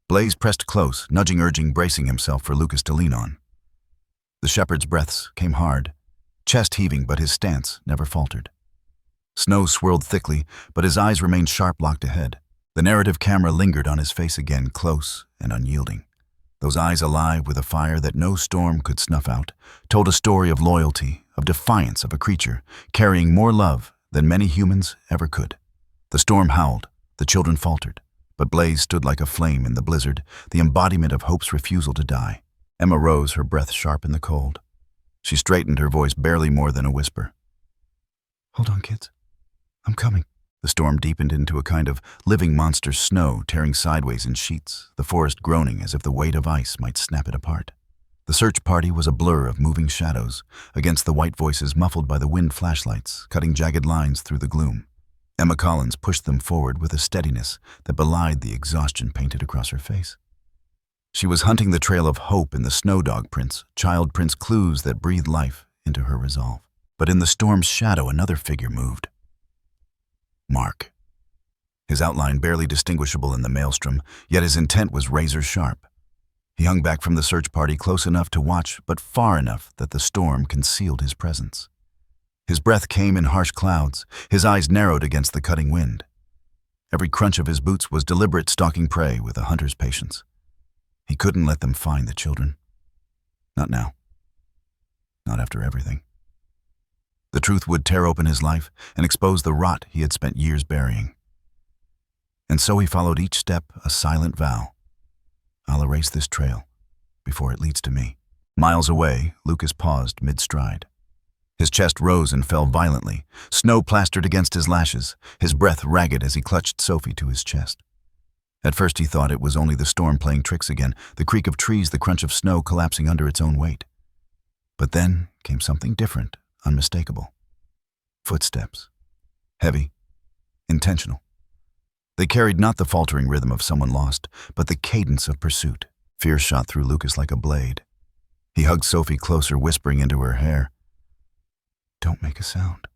Blaze pressed close, nudging, urging, bracing himself for Lucas to lean on. The shepherd's breaths came hard, chest heaving, but his stance never faltered. Snow swirled thickly, but his eyes remained sharp, locked ahead. The narrative camera lingered on his face again, close and unyielding. Those eyes, alive with a fire that no storm could snuff out, told a story of loyalty, of defiance of a creature carrying more love than many humans ever could. The storm howled, the children faltered, but Blaze stood like a flame in the blizzard, the embodiment of hope's refusal to die. Emma rose, her breath sharp in the cold. She straightened, her voice barely more than a whisper. "Hold on, kids. I'm coming." The storm deepened into a kind of living monster, snow tearing sideways in sheets, the forest groaning as if the weight of ice might snap it apart. The search party was a blur of moving shadows, against the white voices muffled by the wind flashlights, cutting jagged lines through the gloom. Emma Collins pushed them forward with a steadiness that belied the exhaustion painted across her face. She was hunting the trail of hope in the snow dog prints, child prints, clues that breathed life into her resolve. But in the storm's shadow, another figure moved. Mark. his outline barely distinguishable in the maelstrom, yet his intent was razor-sharp. He hung back from the search party close enough to watch, but far enough that the storm concealed his presence. His breath came in harsh clouds, his eyes narrowed against the cutting wind. Every crunch of his boots was deliberate stalking prey with a hunter's patience. He couldn't let them find the children. Not now. Not after everything. The truth would tear open his life and expose the rot he had spent years burying. And so he followed each step a silent vow. I'll erase this trail before it leads to me. Miles away, Lucas paused mid-stride. His chest rose and fell violently, snow plastered against his lashes, his breath ragged as he clutched Sophie to his chest. At first he thought it was only the storm playing tricks again, the creak of trees, the crunch of snow collapsing under its own weight. But then came something different, unmistakable. Footsteps. Heavy. Intentional. They carried not the faltering rhythm of someone lost, but the cadence of pursuit. Fear shot through Lucas like a blade. He hugged Sophie closer, whispering into her hair, "Don't make a sound."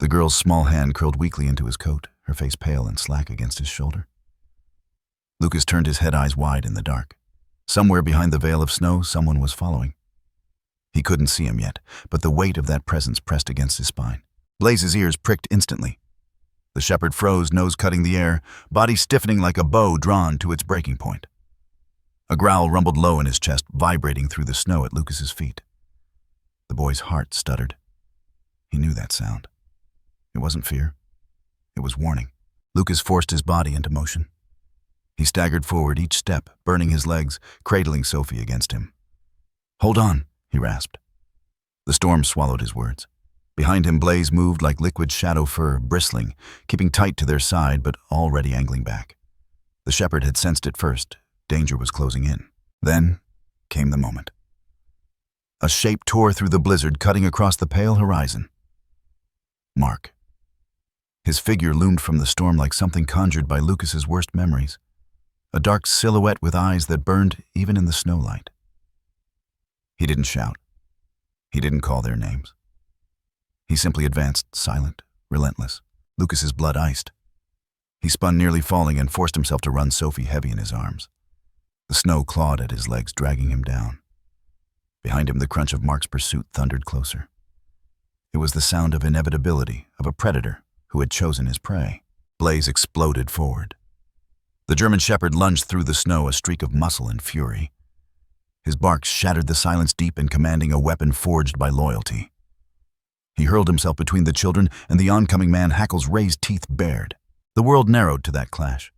The girl's small hand curled weakly into his coat, her face pale and slack against his shoulder. Lucas turned his head, eyes wide in the dark. Somewhere behind the veil of snow, someone was following. He couldn't see him yet, but the weight of that presence pressed against his spine. Blaze's ears pricked instantly. The shepherd froze, nose cutting the air, body stiffening like a bow drawn to its breaking point. A growl rumbled low in his chest, vibrating through the snow at Lucas's feet. The boy's heart stuttered. He knew that sound. It wasn't fear. It was warning. Lucas forced his body into motion. He staggered forward each step, burning his legs, cradling Sophie against him. "Hold on," he rasped. The storm swallowed his words. Behind him, Blaze moved like liquid shadow fur, bristling, keeping tight to their side but already angling back. The shepherd had sensed it first. Danger was closing in. Then came the moment. A shape tore through the blizzard, cutting across the pale horizon. Mark. His figure loomed from the storm like something conjured by Lucas's worst memories. A dark silhouette with eyes that burned even in the snowlight. He didn't shout. He didn't call their names. He simply advanced, silent, relentless. Lucas's blood iced. He spun, nearly falling, and forced himself to run Sophie heavy in his arms. The snow clawed at his legs, dragging him down. Behind him, the crunch of Mark's pursuit thundered closer. It was the sound of inevitability, of a predator who had chosen his prey. Blaze exploded forward. The German shepherd lunged through the snow, a streak of muscle and fury. His barks shattered the silence deep in commanding a weapon forged by loyalty. He hurled himself between the children, and the oncoming man, hackles raised, teeth bared. The world narrowed to that clash.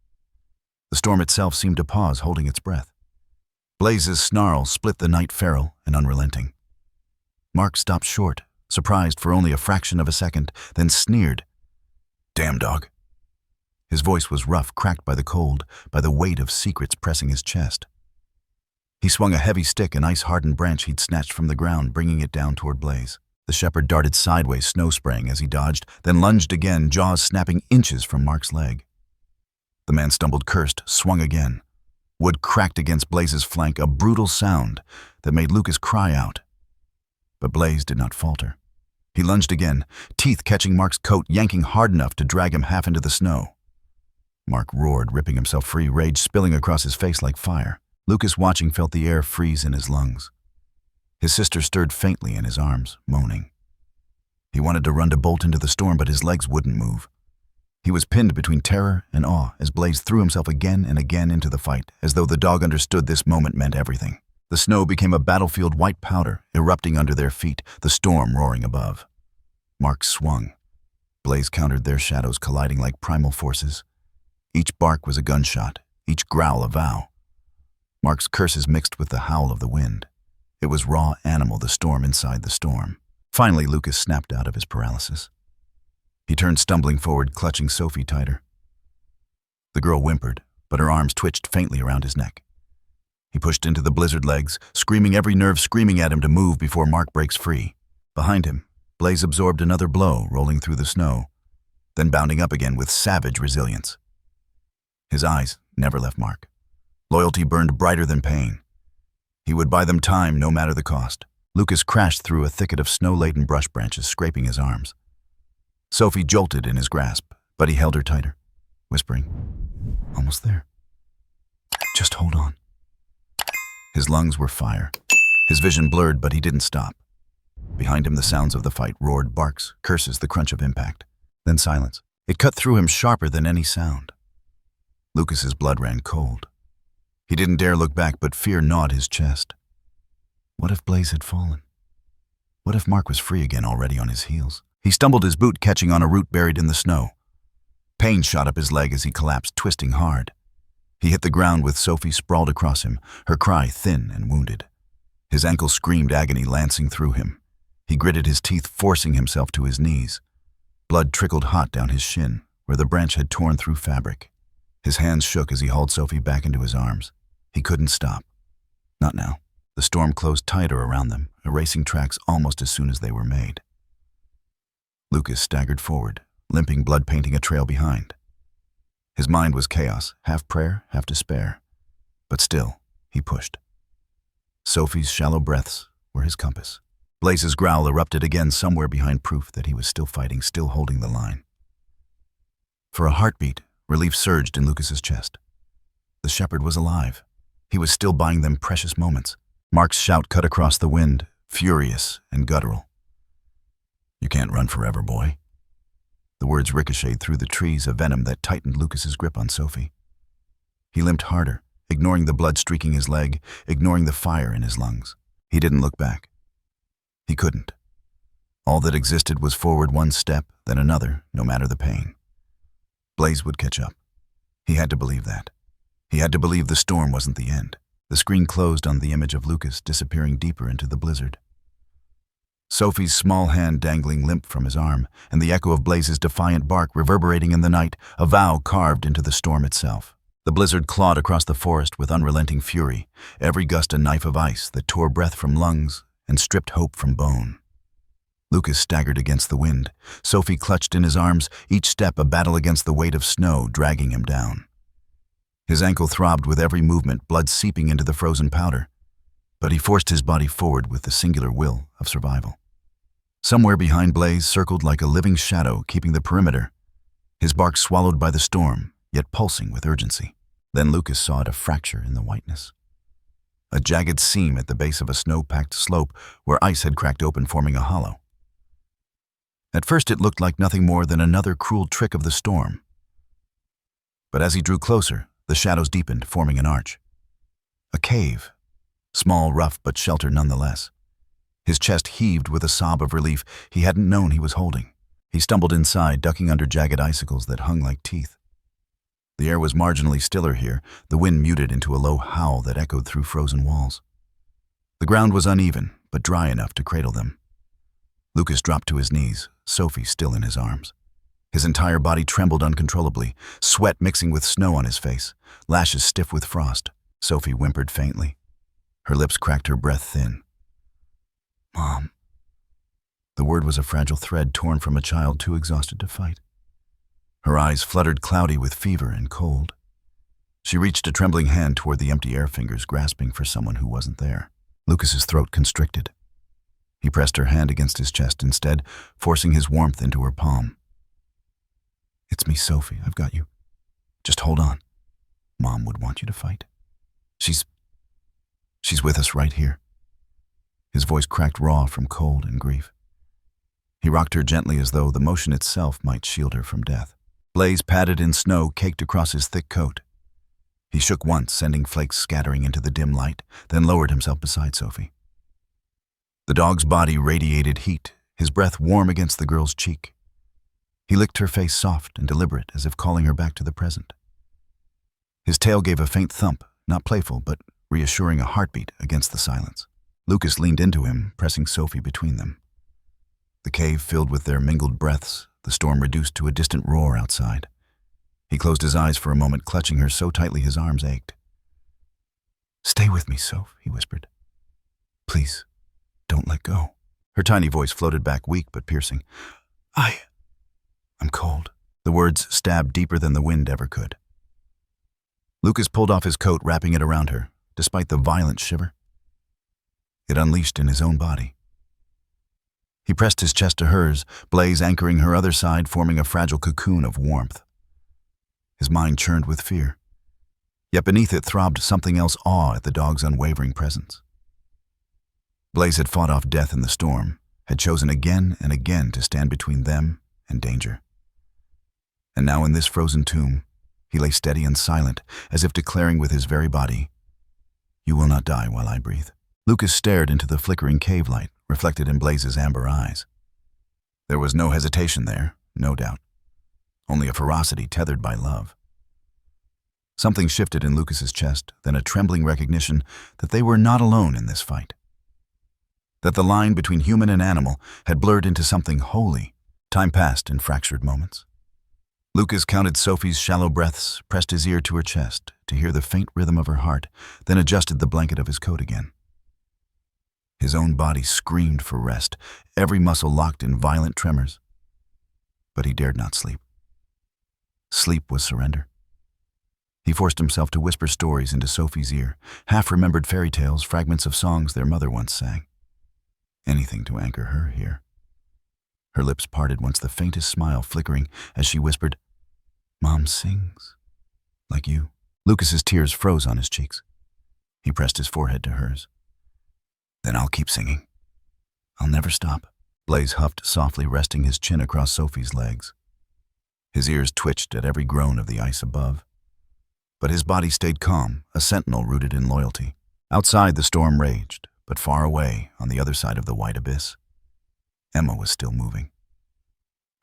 The storm itself seemed to pause, holding its breath. Blaze's snarl split the night feral and unrelenting. Mark stopped short, surprised for only a fraction of a second, then sneered. "Damn dog." His voice was rough, cracked by the cold, by the weight of secrets pressing his chest. He swung a heavy stick, an ice-hardened branch he'd snatched from the ground, bringing it down toward Blaze. The shepherd darted sideways, snow spraying as he dodged, then lunged again, jaws snapping inches from Mark's leg. The man stumbled, cursed, swung again. Wood cracked against Blaze's flank, a brutal sound that made Lucas cry out. But Blaze did not falter. He lunged again, teeth catching Mark's coat, yanking hard enough to drag him half into the snow. Mark roared, ripping himself free, rage spilling across his face like fire. Lucas, watching, felt the air freeze in his lungs. His sister stirred faintly in his arms, moaning. He wanted to run to bolt into the storm, but his legs wouldn't move. He was pinned between terror and awe as Blaze threw himself again and again into the fight, as though the dog understood this moment meant everything. The snow became a battlefield white powder, erupting under their feet, the storm roaring above. Mark swung. Blaze countered their shadows, colliding like primal forces. Each bark was a gunshot, each growl a vow. Mark's curses mixed with the howl of the wind. It was raw animal, the storm inside the storm. Finally, Lucas snapped out of his paralysis. He turned, stumbling forward, clutching Sophie tighter. The girl whimpered, but her arms twitched faintly around his neck. He pushed into the blizzard legs, screaming, every nerve screaming at him to move before Mark breaks free. Behind him, Blaze absorbed another blow, rolling through the snow, then bounding up again with savage resilience. His eyes never left Mark. Loyalty burned brighter than pain. He would buy them time, no matter the cost. Lucas crashed through a thicket of snow-laden brush branches, scraping his arms. Sophie jolted in his grasp, but he held her tighter. whispering, "Almost there. Just hold on." His lungs were fire. His vision blurred, but he didn't stop. Behind him, the sounds of the fight roared, barks, curses, the crunch of impact. Then silence. It cut through him sharper than any sound. Lucas's blood ran cold. He didn't dare look back, but fear gnawed his chest. What if Blaze had fallen? What if Mark was free again, already on his heels? He stumbled, his boot catching on a root buried in the snow. Pain shot up his leg as he collapsed, twisting hard. He hit the ground with Sophie sprawled across him, her cry thin and wounded. His ankle screamed agony lancing through him. He gritted his teeth, forcing himself to his knees. Blood trickled hot down his shin, where the branch had torn through fabric. His hands shook as he hauled Sophie back into his arms. He couldn't stop. Not now. The storm closed tighter around them, erasing tracks almost as soon as they were made. Lucas staggered forward, limping, blood painting a trail behind. His mind was chaos, half prayer, half despair. But still, he pushed. Sophie's shallow breaths were his compass. Blaze's growl erupted again somewhere behind, proof that he was still fighting, still holding the line. For a heartbeat, relief surged in Lucas's chest. The shepherd was alive. He was still buying them precious moments. Mark's shout cut across the wind, furious and guttural. "You can't run forever, boy." The words ricocheted through the trees, a venom that tightened Lucas's grip on Sophie. He limped harder, ignoring the blood streaking his leg, ignoring the fire in his lungs. He didn't look back. He couldn't. All that existed was forward one step, then another, no matter the pain. Blaze would catch up. He had to believe that. He had to believe the storm wasn't the end. The screen closed on the image of Lucas disappearing deeper into the blizzard. Sophie's small hand dangling limp from his arm, and the echo of Blaze's defiant bark reverberating in the night, a vow carved into the storm itself. The blizzard clawed across the forest with unrelenting fury, every gust a knife of ice that tore breath from lungs and stripped hope from bone. Lucas staggered against the wind. Sophie clutched in his arms, each step a battle against the weight of snow dragging him down. His ankle throbbed with every movement, blood seeping into the frozen powder. But he forced his body forward with the singular will of survival. Somewhere behind Blaze circled like a living shadow, keeping the perimeter, his bark swallowed by the storm, yet pulsing with urgency. Then Lucas saw it, a fracture in the whiteness. A jagged seam at the base of a snow-packed slope where ice had cracked open, forming a hollow. At first it looked like nothing more than another cruel trick of the storm. But as he drew closer, the shadows deepened, forming an arch. A cave. Small, rough, but sheltered nonetheless. His chest heaved with a sob of relief he hadn't known he was holding. He stumbled inside, ducking under jagged icicles that hung like teeth. The air was marginally stiller here, the wind muted into a low howl that echoed through frozen walls. The ground was uneven, but dry enough to cradle them. Lucas dropped to his knees, Sophie still in his arms. His entire body trembled uncontrollably, sweat mixing with snow on his face, lashes stiff with frost. Sophie whimpered faintly. Her lips cracked, her breath thin. "Mom." The word was a fragile thread torn from a child too exhausted to fight. Her eyes fluttered, cloudy with fever and cold. She reached a trembling hand toward the empty air fingers, grasping for someone who wasn't there. Lucas's throat constricted. He pressed her hand against his chest instead, forcing his warmth into her palm. "It's me, Sophie. I've got you. Just hold on. Mom would want you to fight. She's with us right here." His voice cracked raw from cold and grief. He rocked her gently as though the motion itself might shield her from death. Blaze, padded in snow, caked across his thick coat. He shook once, sending flakes scattering into the dim light, then lowered himself beside Sophie. The dog's body radiated heat, his breath warm against the girl's cheek. He licked her face, soft and deliberate, as if calling her back to the present. His tail gave a faint thump, not playful, but reassuring, a heartbeat against the silence. Lucas leaned into him, pressing Sophie between them. The cave filled with their mingled breaths, the storm reduced to a distant roar outside. He closed his eyes for a moment, clutching her so tightly his arms ached. "Stay with me, Soph," he whispered. "Please, don't let go." Her tiny voice floated back, weak but piercing. I'm cold." The words stabbed deeper than the wind ever could. Lucas pulled off his coat, wrapping it around her, despite the violent shiver it unleashed in his own body. He pressed his chest to hers, Blaze anchoring her other side, forming a fragile cocoon of warmth. His mind churned with fear. Yet beneath it throbbed something else, awe at the dog's unwavering presence. Blaze had fought off death in the storm, had chosen again and again to stand between them and danger. And now in this frozen tomb, he lay steady and silent, as if declaring with his very body, "You will not die while I breathe." Lucas stared into the flickering cave light, reflected in Blaze's amber eyes. There was no hesitation there, no doubt. Only a ferocity tethered by love. Something shifted in Lucas's chest, then a trembling recognition that they were not alone in this fight. That the line between human and animal had blurred into something holy. Time passed in fractured moments. Lucas counted Sophie's shallow breaths, pressed his ear to her chest to hear the faint rhythm of her heart, then adjusted the blanket of his coat again. His own body screamed for rest, every muscle locked in violent tremors. But he dared not sleep. Sleep was surrender. He forced himself to whisper stories into Sophie's ear, half-remembered fairy tales, fragments of songs their mother once sang. Anything to anchor her here. Her lips parted once, the faintest smile flickering as she whispered, "Mom sings. Like you." Lucas's tears froze on his cheeks. He pressed his forehead to hers. "Then I'll keep singing. I'll never stop." Blaze huffed softly, resting his chin across Sophie's legs. His ears twitched at every groan of the ice above. But his body stayed calm, a sentinel rooted in loyalty. Outside, the storm raged, but far away, on the other side of the white abyss, Emma was still moving.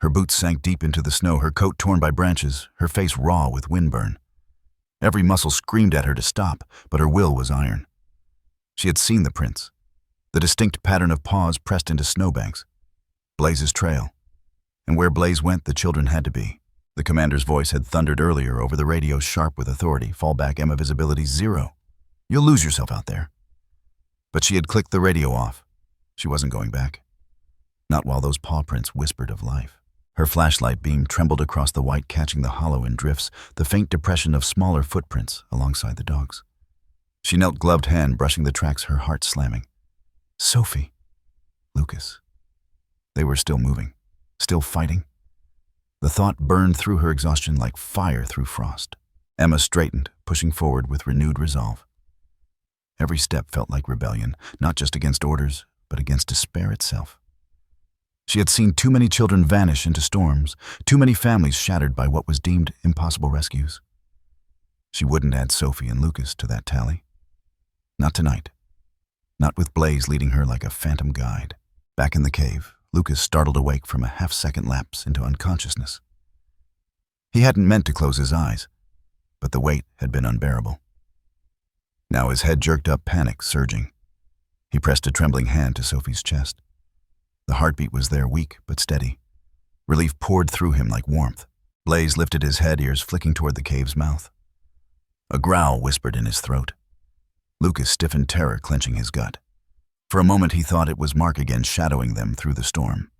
Her boots sank deep into the snow, her coat torn by branches, her face raw with windburn. Every muscle screamed at her to stop, but her will was iron. She had seen the prints, the distinct pattern of paws pressed into snowbanks, Blaze's trail. And where Blaze went, the children had to be. The commander's voice had thundered earlier over the radio, sharp with authority. "Fall back, Emma, visibility 0. You'll lose yourself out there." But she had clicked the radio off. She wasn't going back. Not while those paw prints whispered of life. Her flashlight beam trembled across the white, catching the hollow in drifts, the faint depression of smaller footprints alongside the dog's. She knelt, gloved hand brushing the tracks, her heart slamming. Sophie. Lucas. They were still moving, still fighting. The thought burned through her exhaustion like fire through frost. Emma straightened, pushing forward with renewed resolve. Every step felt like rebellion, not just against orders, but against despair itself. She had seen too many children vanish into storms, too many families shattered by what was deemed impossible rescues. She wouldn't add Sophie and Lucas to that tally. Not tonight. Not with Blaze leading her like a phantom guide. Back in the cave, Lucas startled awake from a half-second lapse into unconsciousness. He hadn't meant to close his eyes, but the weight had been unbearable. Now his head jerked up, panic surging. He pressed a trembling hand to Sophie's chest. The heartbeat was there, weak but steady. Relief poured through him like warmth. Blaze lifted his head, ears flicking toward the cave's mouth. A growl whispered in his throat. Lucas stiffened, terror clenching his gut. For a moment he thought it was Mark again, shadowing them through the storm.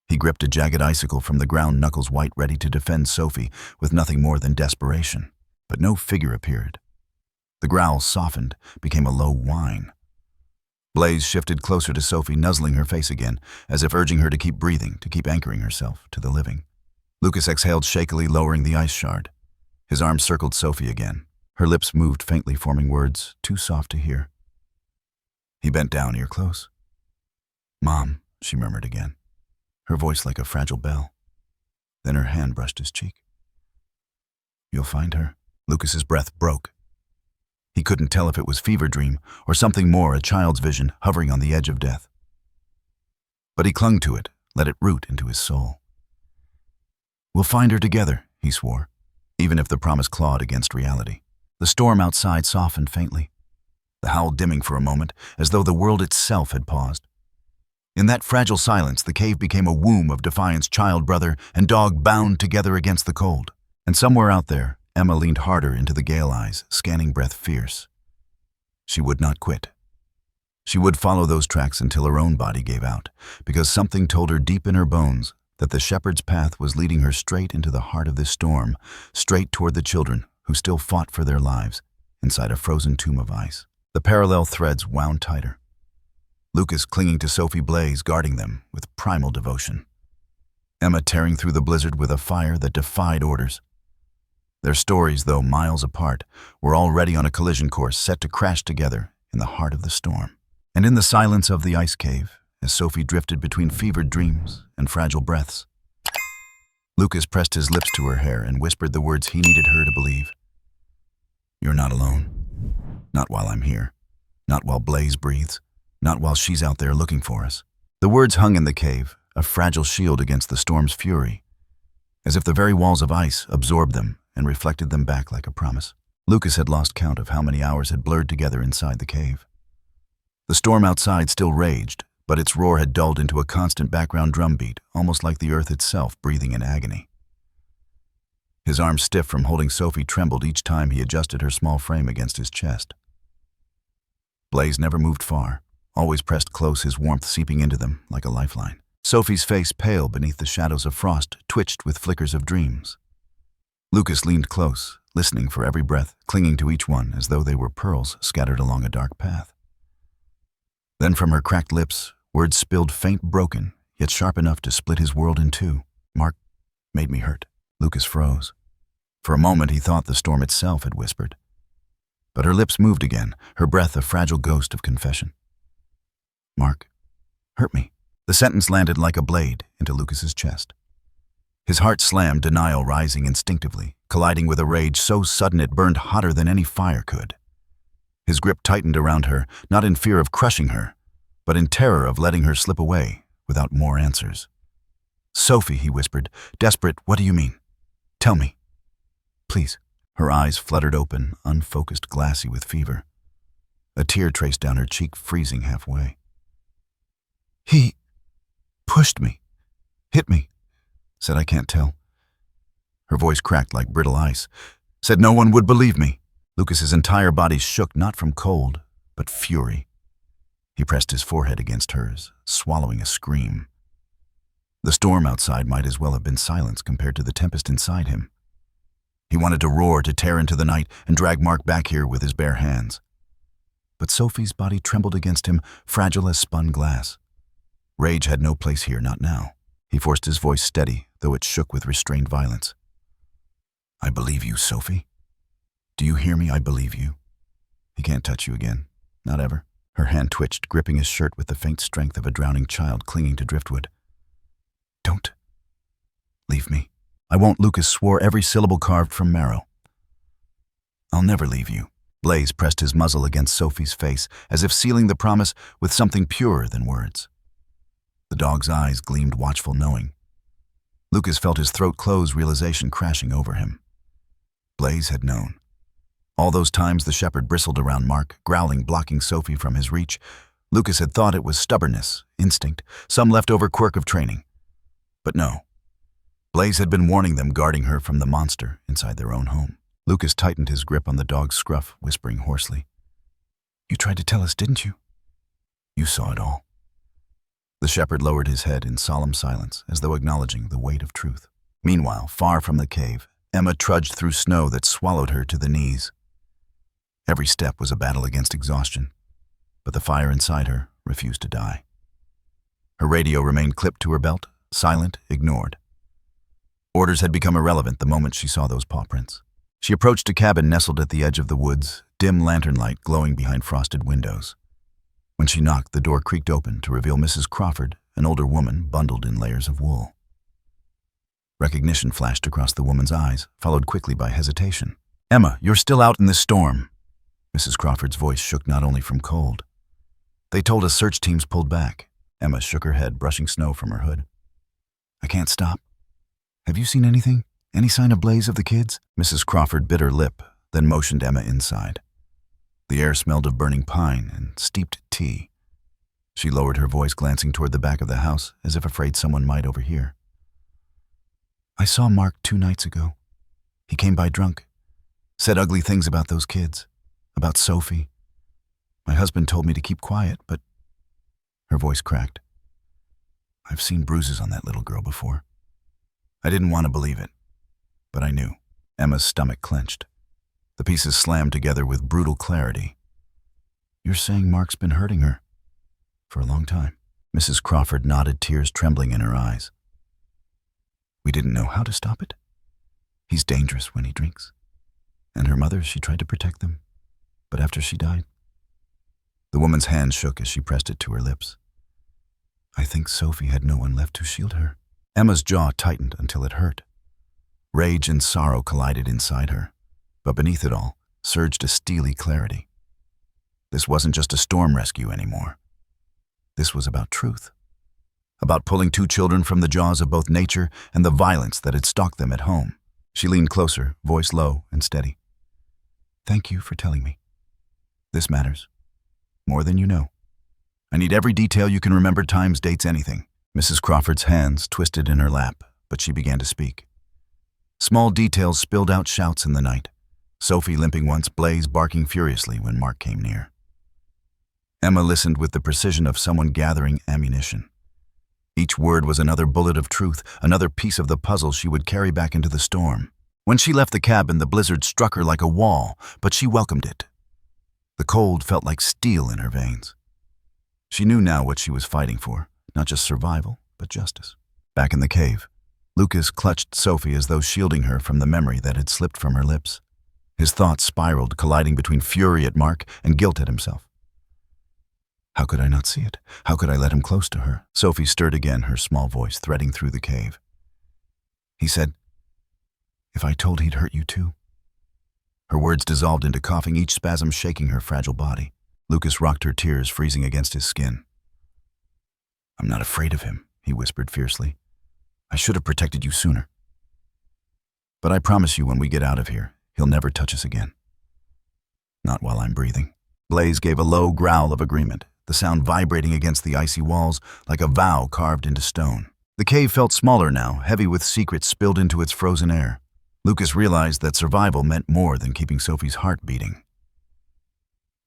He gripped a jagged icicle from the ground, knuckles white, ready to defend Sophie with nothing more than desperation. But no figure appeared. The growl softened, became a low whine. Blaze shifted closer to Sophie, nuzzling her face again, as if urging her to keep breathing, to keep anchoring herself to the living. Lucas exhaled shakily, lowering the ice shard. His arm circled Sophie again. Her lips moved faintly, forming words too soft to hear. He bent down, ear close. "Mom," she murmured again, her voice like a fragile bell. Then her hand brushed his cheek. "You'll find her." Lucas's breath broke. He couldn't tell if it was fever dream or something more, a child's vision hovering on the edge of death. But he clung to it, let it root into his soul. "We'll find her together," he swore, even if the promise clawed against reality. The storm outside softened faintly, the howl dimming for a moment, as though the world itself had paused. In that fragile silence, the cave became a womb of defiance, child, brother, and dog bound together against the cold. And somewhere out there, Emma leaned harder into the gale eyes, scanning, breath fierce. She would not quit. She would follow those tracks until her own body gave out, because something told her deep in her bones that the shepherd's path was leading her straight into the heart of this storm, straight toward the children who still fought for their lives inside a frozen tomb of ice. The parallel threads wound tighter. Lucas clinging to Sophie, Blaze guarding them with primal devotion. Emma tearing through the blizzard with a fire that defied orders. Their stories, though miles apart, were already on a collision course set to crash together in the heart of the storm. And in the silence of the ice cave, as Sophie drifted between fevered dreams and fragile breaths, Lucas pressed his lips to her hair and whispered the words he needed her to believe. "You're not alone. Not while I'm here. Not while Blaze breathes. Not while she's out there looking for us." The words hung in the cave, a fragile shield against the storm's fury, as if the very walls of ice absorbed them and reflected them back like a promise. Lucas had lost count of how many hours had blurred together inside the cave. The storm outside still raged, but its roar had dulled into a constant background drumbeat, almost like the earth itself breathing in agony. His arms, stiff from holding Sophie, trembled each time he adjusted her small frame against his chest. Blaze never moved far, always pressed close, his warmth seeping into them like a lifeline. Sophie's face, pale beneath the shadows of frost, twitched with flickers of dreams. Lucas leaned close, listening for every breath, clinging to each one as though they were pearls scattered along a dark path. Then from her cracked lips, words spilled, faint, broken, yet sharp enough to split his world in two. "Mark made me hurt." Lucas froze. For a moment he thought the storm itself had whispered. But her lips moved again, her breath a fragile ghost of confession. "Mark hurt me." The sentence landed like a blade into Lucas's chest. His heart slammed, denial rising instinctively, colliding with a rage so sudden it burned hotter than any fire could. His grip tightened around her, not in fear of crushing her, but in terror of letting her slip away without more answers. "Sophie," he whispered, desperate, "what do you mean? Tell me. Please." Her eyes fluttered open, unfocused, glassy with fever. A tear traced down her cheek, freezing halfway. "He pushed me, hit me, said I can't tell." Her voice cracked like brittle ice. "Said no one would believe me." Lucas's entire body shook, not from cold, but fury. He pressed his forehead against hers, swallowing a scream. The storm outside might as well have been silence compared to the tempest inside him. He wanted to roar, to tear into the night, and drag Mark back here with his bare hands. But Sophie's body trembled against him, fragile as spun glass. Rage had no place here, not now. He forced his voice steady, though it shook with restrained violence. "I believe you, Sophie. Do you hear me? I believe you. He can't touch you again. Not ever." Her hand twitched, gripping his shirt with the faint strength of a drowning child clinging to driftwood. "Don't leave me." "I won't," Lucas swore, every syllable carved from marrow. "I'll never leave you." Blaze pressed his muzzle against Sophie's face, as if sealing the promise with something purer than words. The dog's eyes gleamed watchful knowing. Lucas felt his throat close, realization crashing over him. Blaze had known. All those times the shepherd bristled around Mark, growling, blocking Sophie from his reach. Lucas had thought it was stubbornness, instinct, some leftover quirk of training. But no. Blaze had been warning them, guarding her from the monster inside their own home. Lucas tightened his grip on the dog's scruff, whispering hoarsely, "You tried to tell us, didn't you? You saw it all." The shepherd lowered his head in solemn silence, as though acknowledging the weight of truth. Meanwhile, far from the cave, Emma trudged through snow that swallowed her to the knees. Every step was a battle against exhaustion, but the fire inside her refused to die. Her radio remained clipped to her belt, silent, ignored. Orders had become irrelevant the moment she saw those paw prints. She approached a cabin nestled at the edge of the woods, dim lantern light glowing behind frosted windows. When she knocked, the door creaked open to reveal Mrs. Crawford, an older woman bundled in layers of wool. Recognition flashed across the woman's eyes, followed quickly by hesitation. "Emma, you're still out in this storm." Mrs. Crawford's voice shook not only from cold. "They told us search teams pulled back." Emma shook her head, brushing snow from her hood. "I can't stop. Have you seen anything? Any sign of Blaze of the kids?" Mrs. Crawford bit her lip, then motioned Emma inside. The air smelled of burning pine and steeped tea. She lowered her voice, glancing toward the back of the house, as if afraid someone might overhear. "I saw Mark 2 nights ago. He came by drunk. Said ugly things about those kids. About Sophie. My husband told me to keep quiet, but..." Her voice cracked. "I've seen bruises on that little girl before. I didn't want to believe it, but I knew." Emma's stomach clenched. The pieces slammed together with brutal clarity. "You're saying Mark's been hurting her? For a long time?" Mrs. Crawford nodded, tears trembling in her eyes. "We didn't know how to stop it. He's dangerous when he drinks. And her mother, she tried to protect them. But after she died, the woman's hand shook as she pressed it to her lips. I think Sophie had no one left to shield her. Emma's jaw tightened until it hurt. Rage and sorrow collided inside her, but beneath it all surged a steely clarity. This wasn't just a storm rescue anymore. This was about truth. About pulling two children from the jaws of both nature and the violence that had stalked them at home. She leaned closer, voice low and steady. Thank you for telling me. This matters. More than you know. I need every detail you can remember, times, dates, anything. Mrs. Crawford's hands twisted in her lap, but she began to speak. Small details spilled out shouts in the night. Sophie limping once, Blaze barking furiously when Mark came near. Emma listened with the precision of someone gathering ammunition. Each word was another bullet of truth, another piece of the puzzle she would carry back into the storm. When she left the cabin, the blizzard struck her like a wall, but she welcomed it. The cold felt like steel in her veins. She knew now what she was fighting for, not just survival, but justice. Back in the cave, Lucas clutched Sophie as though shielding her from the memory that had slipped from her lips. His thoughts spiraled, colliding between fury at Mark and guilt at himself. How could I not see it? How could I let him close to her? Sophie stirred again, her small voice threading through the cave. He said, if I told he'd hurt you too. Her words dissolved into coughing, each spasm shaking her fragile body. Lucas rocked her, tears freezing against his skin. I'm not afraid of him, he whispered fiercely. I should have protected you sooner. But I promise you, when we get out of here, he'll never touch us again. Not while I'm breathing. Blaze gave a low growl of agreement, the sound vibrating against the icy walls like a vow carved into stone. The cave felt smaller now, heavy with secrets spilled into its frozen air. Lucas realized that survival meant more than keeping Sophie's heart beating.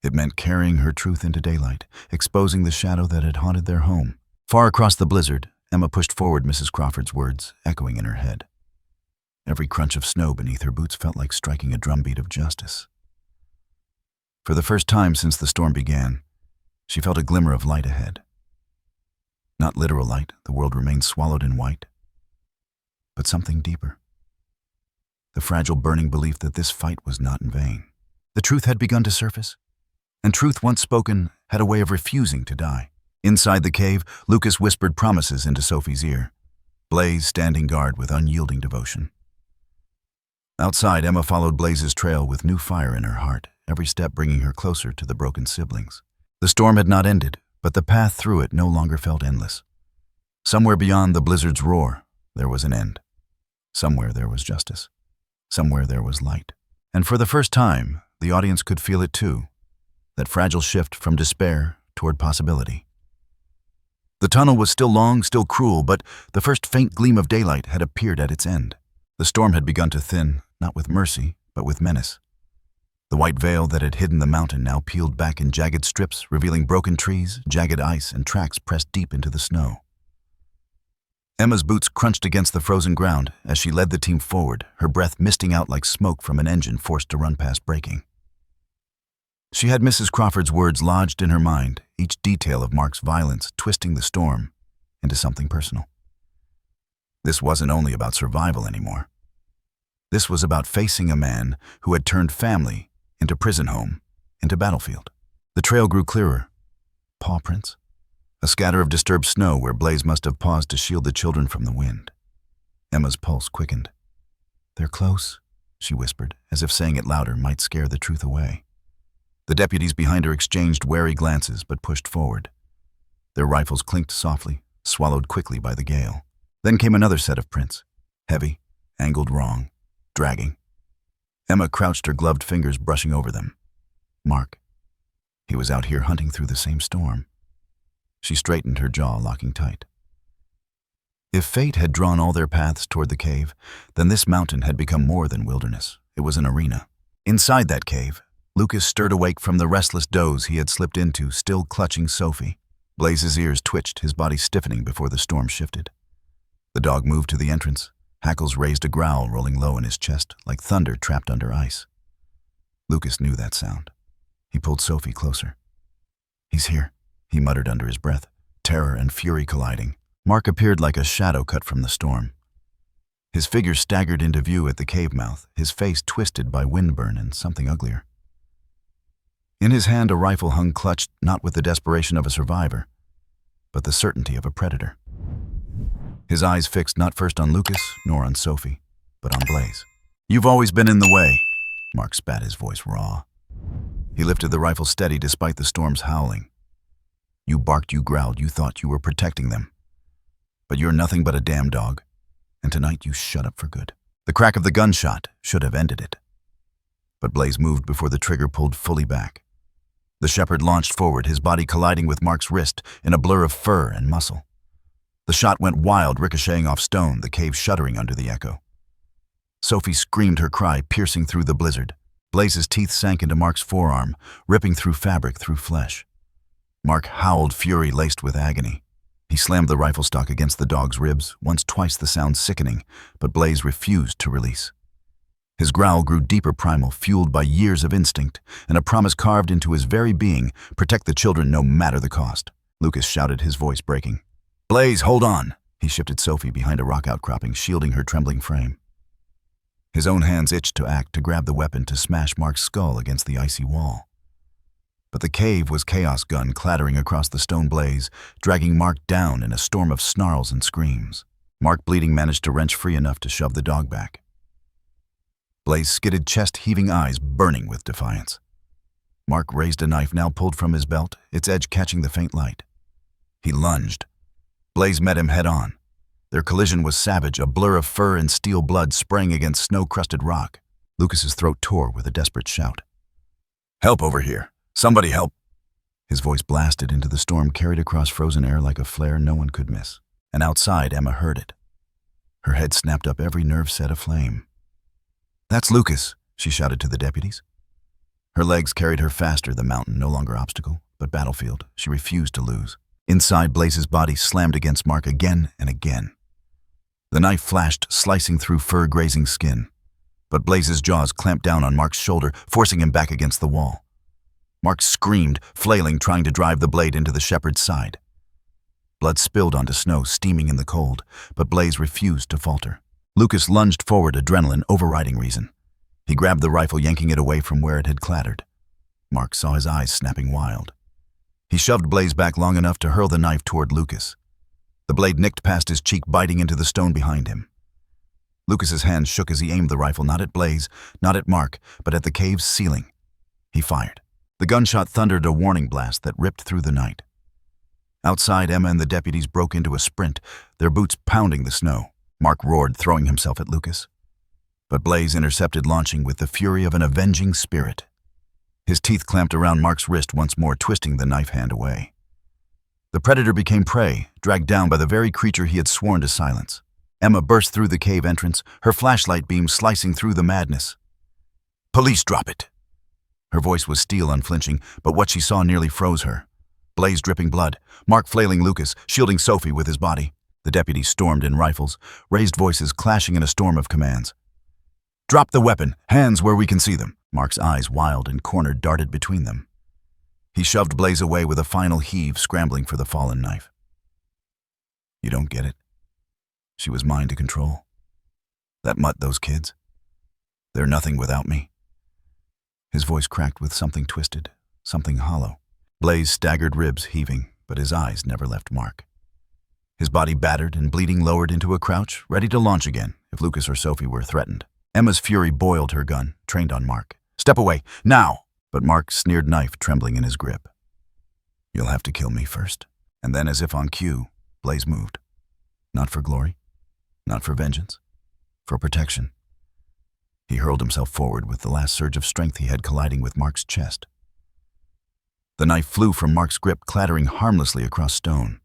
It meant carrying her truth into daylight, exposing the shadow that had haunted their home. Far across the blizzard, Emma pushed forward Mrs. Crawford's words, echoing in her head. Every crunch of snow beneath her boots felt like striking a drumbeat of justice. For the first time since the storm began, she felt a glimmer of light ahead. Not literal light, the world remained swallowed in white, but something deeper. The fragile burning belief that this fight was not in vain. The truth had begun to surface, and truth once spoken had a way of refusing to die. Inside the cave, Lucas whispered promises into Sophie's ear, Blaze standing guard with unyielding devotion. Outside, Emma followed Blaze's trail with new fire in her heart, every step bringing her closer to the broken siblings. The storm had not ended, but the path through it no longer felt endless. Somewhere beyond the blizzard's roar, there was an end. Somewhere there was justice. Somewhere there was light. And for the first time, the audience could feel it too, that fragile shift from despair toward possibility. The tunnel was still long, still cruel, but the first faint gleam of daylight had appeared at its end. The storm had begun to thin, not with mercy, but with menace. The white veil that had hidden the mountain now peeled back in jagged strips, revealing broken trees, jagged ice, and tracks pressed deep into the snow. Emma's boots crunched against the frozen ground as she led the team forward, her breath misting out like smoke from an engine forced to run past braking. She had Mrs. Crawford's words lodged in her mind, each detail of Mark's violence twisting the storm into something personal. This wasn't only about survival anymore. This was about facing a man who had turned family into prison home, into battlefield. The trail grew clearer. Paw prints. A scatter of disturbed snow where Blaze must have paused to shield the children from the wind. Emma's pulse quickened. They're close, she whispered, as if saying it louder might scare the truth away. The deputies behind her exchanged wary glances but pushed forward. Their rifles clinked softly, swallowed quickly by the gale. Then came another set of prints, heavy, angled wrong, dragging. Emma crouched, her gloved fingers brushing over them. Mark. He was out here hunting through the same storm. She straightened, her jaw locking tight. If fate had drawn all their paths toward the cave, then this mountain had become more than wilderness. It was an arena. Inside that cave, Lucas stirred awake from the restless doze he had slipped into, still clutching Sophie. Blaze's ears twitched, his body stiffening before the storm shifted. The dog moved to the entrance. Hackles raised a growl, rolling low in his chest, like thunder trapped under ice. Lucas knew that sound. He pulled Sophie closer. He's here, he muttered under his breath, terror and fury colliding. Mark appeared like a shadow cut from the storm. His figure staggered into view at the cave mouth, his face twisted by windburn and something uglier. In his hand, a rifle hung clutched, not with the desperation of a survivor, but the certainty of a predator. His eyes fixed not first on Lucas nor on Sophie, but on Blaze. "You've always been in the way." Mark spat, his voice raw. He lifted the rifle steady despite the storm's howling. "You barked, you growled, you thought you were protecting them. But you're nothing but a damn dog, and tonight you shut up for good." The crack of the gunshot should have ended it. But Blaze moved before the trigger pulled fully back. The shepherd launched forward, his body colliding with Mark's wrist in a blur of fur and muscle. The shot went wild, ricocheting off stone, the cave shuddering under the echo. Sophie screamed her cry, piercing through the blizzard. Blaze's teeth sank into Mark's forearm, ripping through fabric, through flesh. Mark howled, fury laced with agony. He slammed the rifle stock against the dog's ribs, once twice the sound sickening, but Blaze refused to release. His growl grew deeper, primal, fueled by years of instinct, and a promise carved into his very being: protect the children no matter the cost. Lucas shouted, his voice breaking. "Blaze, hold on!" He shifted Sophie behind a rock outcropping, shielding her trembling frame. His own hands itched to act, to grab the weapon, to smash Mark's skull against the icy wall. But the cave was chaos gun clattering across the stone blaze, dragging Mark down in a storm of snarls and screams. Mark, bleeding, managed to wrench free enough to shove the dog back. Blaze skidded, chest heaving, eyes burning with defiance. Mark raised a knife now pulled from his belt, its edge catching the faint light. He lunged. Blaze met him head on. Their collision was savage, a blur of fur and steel blood spraying against snow-crusted rock. Lucas's throat tore with a desperate shout. "Help over here! Somebody help!" His voice blasted into the storm, carried across frozen air like a flare no one could miss. And outside, Emma heard it. Her head snapped up, every nerve set aflame. "That's Lucas," she shouted to the deputies. Her legs carried her faster, the mountain no longer obstacle, but battlefield. She refused to lose. Inside, Blaze's body slammed against Mark again and again. The knife flashed, slicing through fur-grazing skin. But Blaze's jaws clamped down on Mark's shoulder, forcing him back against the wall. Mark screamed, flailing, trying to drive the blade into the shepherd's side. Blood spilled onto snow, steaming in the cold, but Blaze refused to falter. Lucas lunged forward, adrenaline overriding reason. He grabbed the rifle, yanking it away from where it had clattered. Mark saw his eyes snapping wild. He shoved Blaze back long enough to hurl the knife toward Lucas. The blade nicked past his cheek, biting into the stone behind him. Lucas's hands shook as he aimed the rifle, not at Blaze, not at Mark, but at the cave's ceiling. He fired. The gunshot thundered, a warning blast that ripped through the night. Outside, Emma and the deputies broke into a sprint, their boots pounding the snow. Mark roared, throwing himself at Lucas. But Blaze intercepted, launching with the fury of an avenging spirit. His teeth clamped around Mark's wrist once more, twisting the knife hand away. The predator became prey, dragged down by the very creature he had sworn to silence. Emma burst through the cave entrance, her flashlight beam slicing through the madness. "Police, drop it!" Her voice was steel, unflinching, but what she saw nearly froze her. Blaze dripping blood, Mark flailing Lucas, shielding Sophie with his body. The deputies stormed in rifles, raised voices clashing in a storm of commands. "Drop the weapon, hands where we can see them." Mark's eyes, wild and cornered, darted between them. He shoved Blaze away with a final heave, scrambling for the fallen knife. "You don't get it. She was mine to control. That mutt, those kids. They're nothing without me." His voice cracked with something twisted, something hollow. Blaze staggered, ribs heaving, but his eyes never left Mark. His body battered and bleeding lowered into a crouch, ready to launch again if Lucas or Sophie were threatened. Emma's fury boiled her gun, trained on Mark. "Step away, now!" But Mark's sneered knife trembling in his grip. "You'll have to kill me first." And then, as if on cue, Blaze moved. Not for glory, not for vengeance, for protection. He hurled himself forward with the last surge of strength he had colliding with Mark's chest. The knife flew from Mark's grip, clattering harmlessly across stone.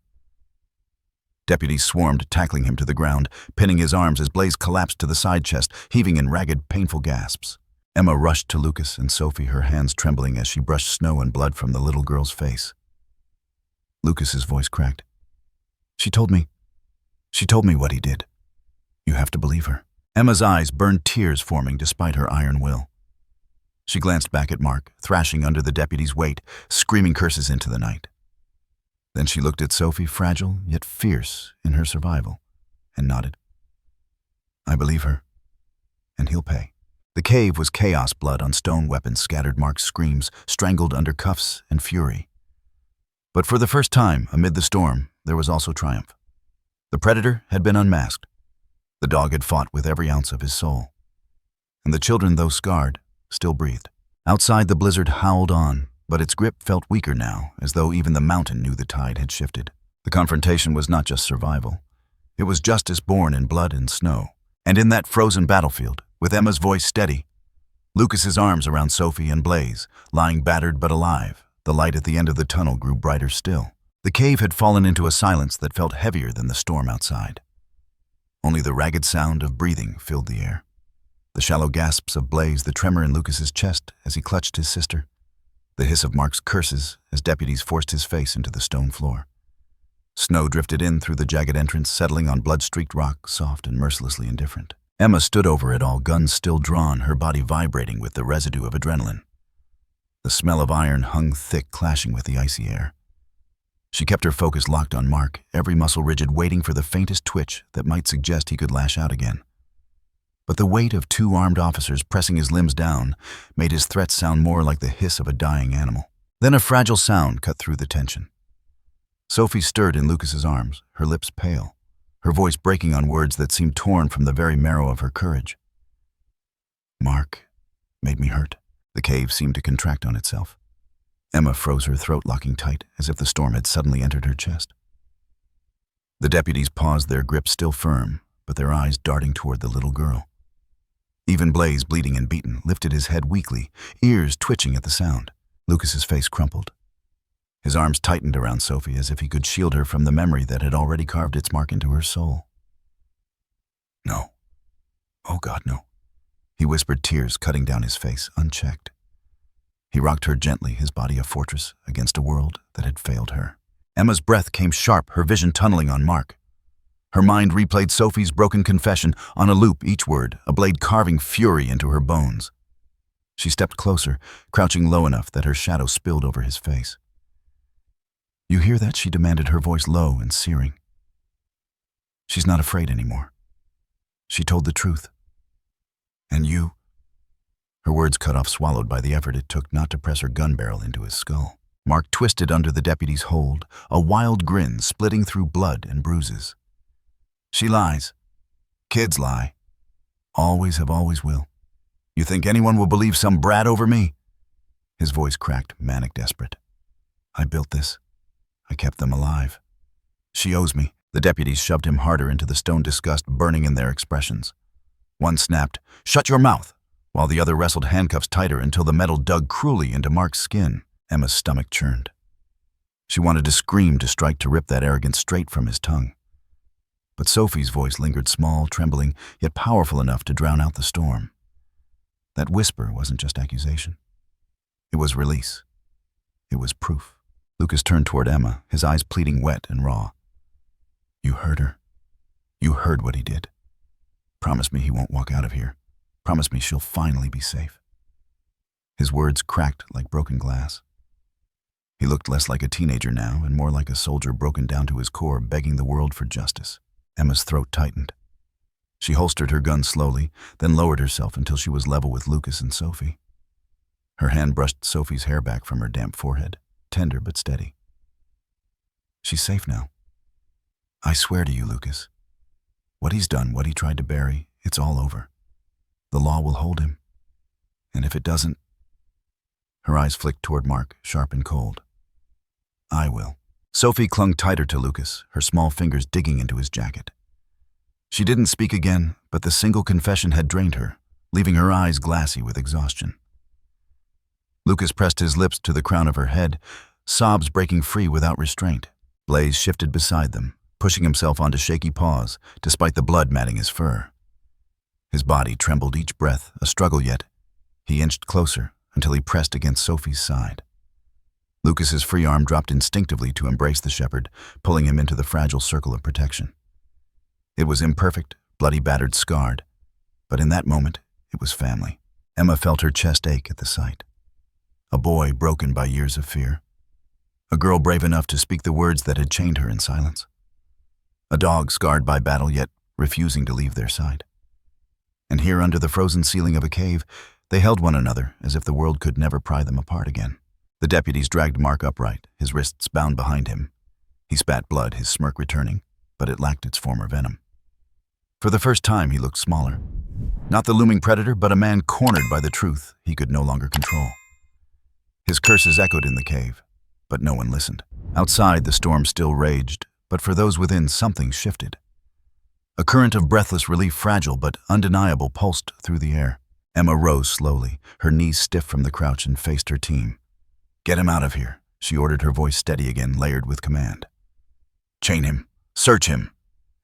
Deputies swarmed, tackling him to the ground, pinning his arms as Blaze collapsed to the side chest, heaving in ragged, painful gasps. Emma rushed to Lucas and Sophie, her hands trembling as she brushed snow and blood from the little girl's face. Lucas's voice cracked. She told me what he did. You have to believe her." Emma's eyes burned, tears forming despite her iron will. She glanced back at Mark, thrashing under the deputy's weight, screaming curses into the night. Then she looked at Sophie, fragile yet fierce in her survival, and nodded. I believe her, and he'll pay. The cave was chaos. Blood on stone, weapons scattered, Mark's screams, strangled under cuffs and fury. But for the first time, amid the storm, there was also triumph. The predator had been unmasked. The dog had fought with every ounce of his soul. And the children, though scarred, still breathed. Outside, the blizzard howled on, but its grip felt weaker now, as though even the mountain knew the tide had shifted. The confrontation was not just survival. It was justice born in blood and snow. And in that frozen battlefield, with Emma's voice steady, Lucas's arms around Sophie and Blaze, lying battered but alive, the light at the end of the tunnel grew brighter still. The cave had fallen into a silence that felt heavier than the storm outside. Only the ragged sound of breathing filled the air. The shallow gasps of Blaze, the tremor in Lucas's chest as he clutched his sister, the hiss of Mark's curses as deputies forced his face into the stone floor. Snow drifted in through the jagged entrance, settling on blood-streaked rock, soft and mercilessly indifferent. Emma stood over it all, guns still drawn, her body vibrating with the residue of adrenaline. The smell of iron hung thick, clashing with the icy air. She kept her focus locked on Mark, every muscle rigid, waiting for the faintest twitch that might suggest he could lash out again. But the weight of two armed officers pressing his limbs down made his threats sound more like the hiss of a dying animal. Then a fragile sound cut through the tension. Sophie stirred in Lucas's arms, her lips pale, her voice breaking on words that seemed torn from the very marrow of her courage. Mark made me hurt. The cave seemed to contract on itself. Emma froze, her throat locking tight, as if the storm had suddenly entered her chest. The deputies paused, their grip still firm, but their eyes darting toward the little girl. Even Blaze, bleeding and beaten, lifted his head weakly, ears twitching at the sound. Lucas's face crumpled. His arms tightened around Sophie as if he could shield her from the memory that had already carved its mark into her soul. No. Oh God, no. He whispered, tears cutting down his face, unchecked. He rocked her gently, his body a fortress against a world that had failed her. Emma's breath came sharp, her vision tunneling on Mark. Her mind replayed Sophie's broken confession on a loop, each word, a blade carving fury into her bones. She stepped closer, crouching low enough that her shadow spilled over his face. You hear that? She demanded, her voice low and searing. She's not afraid anymore. She told the truth. And you? Her words cut off, swallowed by the effort it took not to press her gun barrel into his skull. Mark twisted under the deputy's hold, a wild grin splitting through blood and bruises. She lies. Kids lie. Always have, always will. You think anyone will believe some brat over me? His voice cracked, manic desperate. I built this. I kept them alive. She owes me. The deputies shoved him harder into the stone, disgust burning in their expressions. One snapped, "Shut your mouth," while the other wrestled handcuffs tighter until the metal dug cruelly into Mark's skin. Emma's stomach churned. She wanted to scream, to strike, to rip that arrogance straight from his tongue. But Sophie's voice lingered, small, trembling, yet powerful enough to drown out the storm. That whisper wasn't just accusation. It was release. It was proof. Lucas turned toward Emma, his eyes pleading, wet and raw. You heard her. You heard what he did. Promise me he won't walk out of here. Promise me she'll finally be safe. His words cracked like broken glass. He looked less like a teenager now and more like a soldier broken down to his core, begging the world for justice. Emma's throat tightened. She holstered her gun slowly, then lowered herself until she was level with Lucas and Sophie. Her hand brushed Sophie's hair back from her damp forehead, tender but steady. She's safe now. I swear to you, Lucas. What he's done, what he tried to bury, it's all over. The law will hold him. And if it doesn't... Her eyes flicked toward Mark, sharp and cold. I will. Sophie clung tighter to Lucas, her small fingers digging into his jacket. She didn't speak again, but the single confession had drained her, leaving her eyes glassy with exhaustion. Lucas pressed his lips to the crown of her head, sobs breaking free without restraint. Blaze shifted beside them, pushing himself onto shaky paws, despite the blood matting his fur. His body trembled each breath, a struggle yet. He inched closer until he pressed against Sophie's side. Lucas's free arm dropped instinctively to embrace the shepherd, pulling him into the fragile circle of protection. It was imperfect, bloody, battered, scarred, but in that moment, it was family. Emma felt her chest ache at the sight. A boy broken by years of fear. A girl brave enough to speak the words that had chained her in silence. A dog scarred by battle, yet refusing to leave their side. And here, under the frozen ceiling of a cave, they held one another as if the world could never pry them apart again. The deputies dragged Mark upright, his wrists bound behind him. He spat blood, his smirk returning, but it lacked its former venom. For the first time, he looked smaller. Not the looming predator, but a man cornered by the truth he could no longer control. His curses echoed in the cave, but no one listened. Outside, the storm still raged, but for those within, something shifted. A current of breathless relief, fragile but undeniable, pulsed through the air. Emma rose slowly, her knees stiff from the crouch, and faced her team. "Get him out of here," she ordered, her voice steady again, layered with command. "Chain him, search him,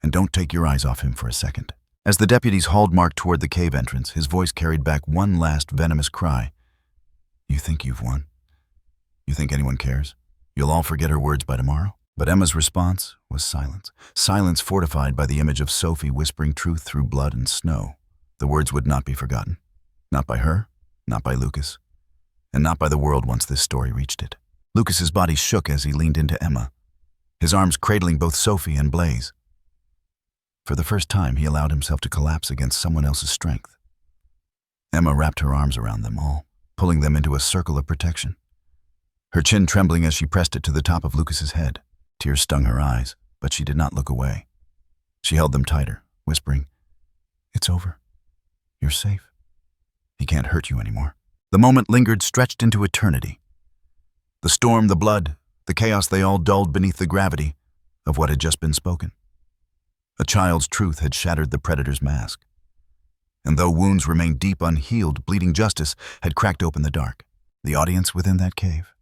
and don't take your eyes off him for a second." As the deputies hauled Mark toward the cave entrance, his voice carried back one last venomous cry. "You think you've won? You think anyone cares? You'll all forget her words by tomorrow?" But Emma's response was silence. Silence fortified by the image of Sophie whispering truth through blood and snow. The words would not be forgotten. Not by her, not by Lucas, and not by the world once this story reached it. Lucas's body shook as he leaned into Emma, his arms cradling both Sophie and Blaze. For the first time, he allowed himself to collapse against someone else's strength. Emma wrapped her arms around them all, pulling them into a circle of protection. Her chin trembling as she pressed it to the top of Lucas's head. Tears stung her eyes, but she did not look away. She held them tighter, whispering, "It's over. You're safe. He can't hurt you anymore." The moment lingered, stretched into eternity. The storm, the blood, the chaos, they all dulled beneath the gravity of what had just been spoken. A child's truth had shattered the predator's mask. And though wounds remained deep unhealed, bleeding justice had cracked open the dark. The audience within that cave.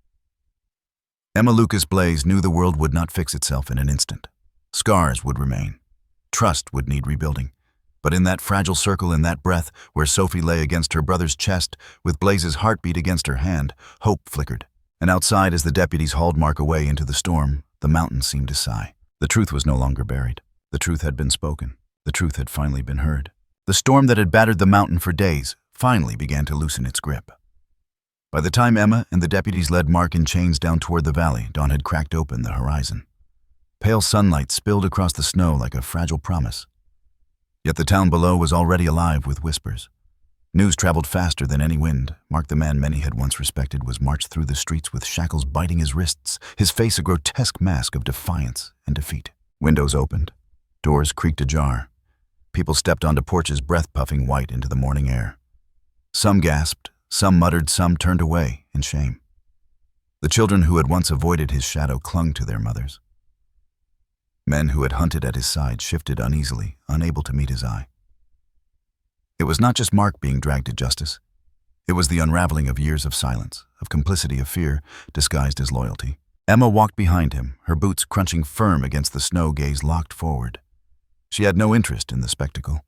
Emma, Lucas, Blaze knew the world would not fix itself in an instant. Scars would remain. Trust would need rebuilding. But in that fragile circle, in that breath, where Sophie lay against her brother's chest, with Blaze's heartbeat against her hand, hope flickered. And outside, as the deputies hauled Mark away into the storm, the mountain seemed to sigh. The truth was no longer buried. The truth had been spoken. The truth had finally been heard. The storm that had battered the mountain for days finally began to loosen its grip. By the time Emma and the deputies led Mark in chains down toward the valley, dawn had cracked open the horizon. Pale sunlight spilled across the snow like a fragile promise. Yet the town below was already alive with whispers. News traveled faster than any wind. Mark, the man many had once respected, was marched through the streets with shackles biting his wrists, his face a grotesque mask of defiance and defeat. Windows opened. Doors creaked ajar. People stepped onto porches, breath puffing white into the morning air. Some gasped, some muttered, some turned away in shame. The children who had once avoided his shadow clung to their mothers. Men who had hunted at his side shifted uneasily, unable to meet his eye. It was not just Mark being dragged to justice. It was the unraveling of years of silence, of complicity, of fear, disguised as loyalty. Emma walked behind him, her boots crunching firm against the snow, gaze locked forward. She had no interest in the spectacle.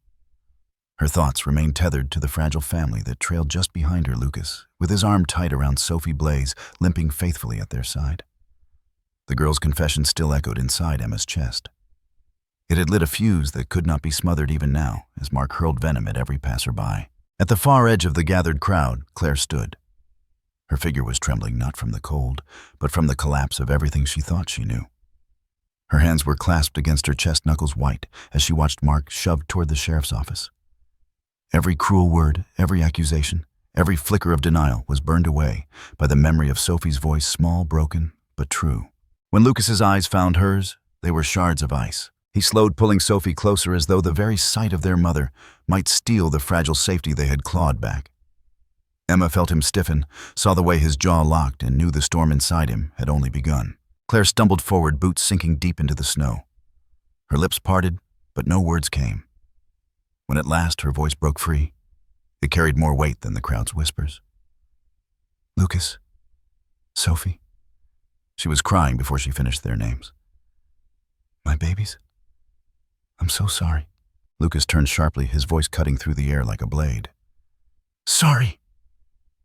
Her thoughts remained tethered to the fragile family that trailed just behind her, Lucas, with his arm tight around Sophie, Blaze, limping faithfully at their side. The girl's confession still echoed inside Emma's chest. It had lit a fuse that could not be smothered even now, as Mark hurled venom at every passerby. At the far edge of the gathered crowd, Claire stood. Her figure was trembling not from the cold, but from the collapse of everything she thought she knew. Her hands were clasped against her chest, knuckles white, as she watched Mark shoved toward the sheriff's office. Every cruel word, every accusation, every flicker of denial was burned away by the memory of Sophie's voice, small, broken, but true. When Lucas's eyes found hers, they were shards of ice. He slowed, pulling Sophie closer as though the very sight of their mother might steal the fragile safety they had clawed back. Emma felt him stiffen, saw the way his jaw locked, and knew the storm inside him had only begun. Claire stumbled forward, boots sinking deep into the snow. Her lips parted, but no words came. When at last her voice broke free, it carried more weight than the crowd's whispers. "Lucas, Sophie." She was crying before she finished their names. "My babies, I'm so sorry." Lucas turned sharply, his voice cutting through the air like a blade. "Sorry."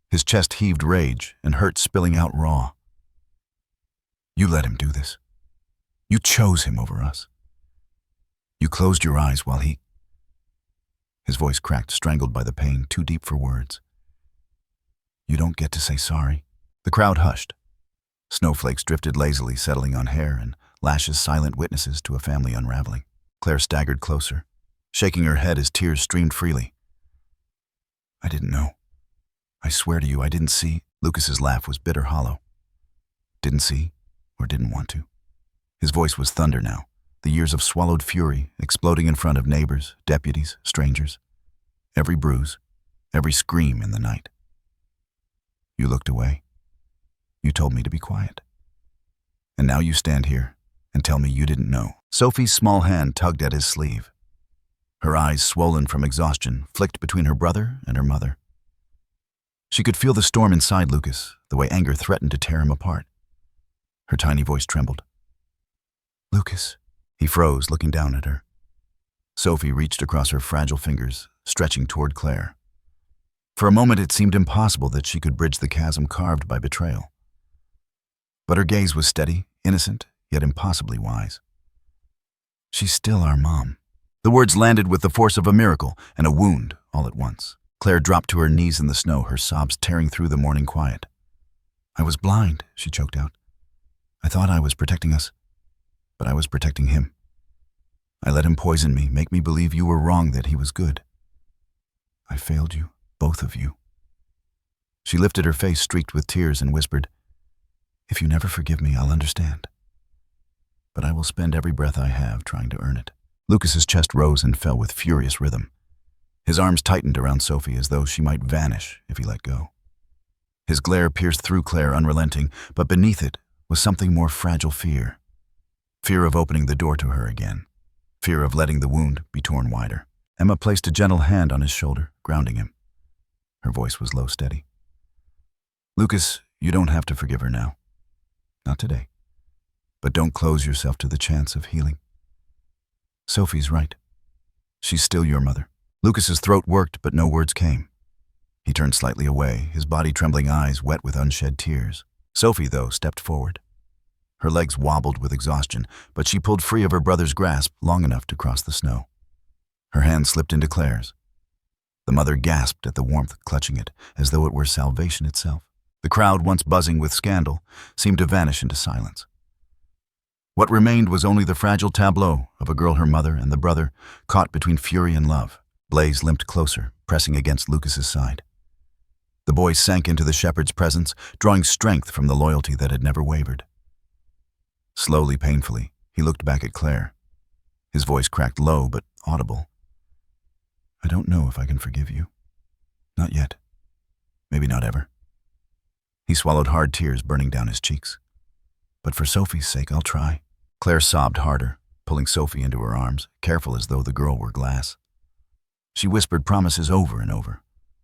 His chest heaved, rage and hurt spilling out raw. "You let him do this. You chose him over us. You closed your eyes while he..." His voice cracked, strangled by the pain, too deep for words. "You don't get to say sorry." The crowd hushed. Snowflakes drifted lazily, settling on hair and lashes, silent witnesses to a family unraveling. Claire staggered closer, shaking her head as tears streamed freely. I didn't know. I swear to you, I didn't see. Lucas's laugh was bitter hollow. Didn't see, or didn't want to. His voice was thunder now, the years of swallowed fury exploding in front of neighbors, deputies, strangers. Every bruise, every scream in the night. You looked away. You told me to be quiet. And now you stand here and tell me you didn't know. Sophie's small hand tugged at his sleeve. Her eyes, swollen from exhaustion, flicked between her brother and her mother. She could feel the storm inside Lucas, the way anger threatened to tear him apart. Her tiny voice trembled. Lucas. He froze, looking down at her. Sophie reached across her fragile fingers, stretching toward Claire. For a moment it seemed impossible that she could bridge the chasm carved by betrayal. But her gaze was steady, innocent, yet impossibly wise. She's still our mom. The words landed with the force of a miracle and a wound all at once. Claire dropped to her knees in the snow, her sobs tearing through the morning quiet. I was blind, she choked out. I thought I was protecting us, but I was protecting him. I let him poison me, make me believe you were wrong, that he was good. I failed you, both of you. She lifted her face streaked with tears and whispered, If you never forgive me, I'll understand. But I will spend every breath I have trying to earn it. Lucas's chest rose and fell with furious rhythm. His arms tightened around Sophie as though she might vanish if he let go. His glare pierced through Claire, unrelenting, but beneath it was something more fragile fear. Fear of opening the door to her again. Fear of letting the wound be torn wider. Emma placed a gentle hand on his shoulder, grounding him. Her voice was low, steady. Lucas, you don't have to forgive her now. Not today. But don't close yourself to the chance of healing. Sophie's right. She's still your mother. Lucas's throat worked, but no words came. He turned slightly away, his body trembling, eyes wet with unshed tears. Sophie, though, stepped forward. Her legs wobbled with exhaustion, but she pulled free of her brother's grasp long enough to cross the snow. Her hand slipped into Claire's. The mother gasped at the warmth clutching it, as though it were salvation itself. The crowd, once buzzing with scandal, seemed to vanish into silence. What remained was only the fragile tableau of a girl, her mother, and the brother, caught between fury and love. Blaze limped closer, pressing against Lucas's side. The boy sank into the shepherd's presence, drawing strength from the loyalty that had never wavered. Slowly, painfully, he looked back at Claire. His voice cracked low but audible. I don't know if I can forgive you. Not yet. Maybe not ever. He swallowed hard tears burning down his cheeks. But for Sophie's sake, I'll try. Claire sobbed harder, pulling Sophie into her arms, careful as though the girl were glass. She whispered promises over and over,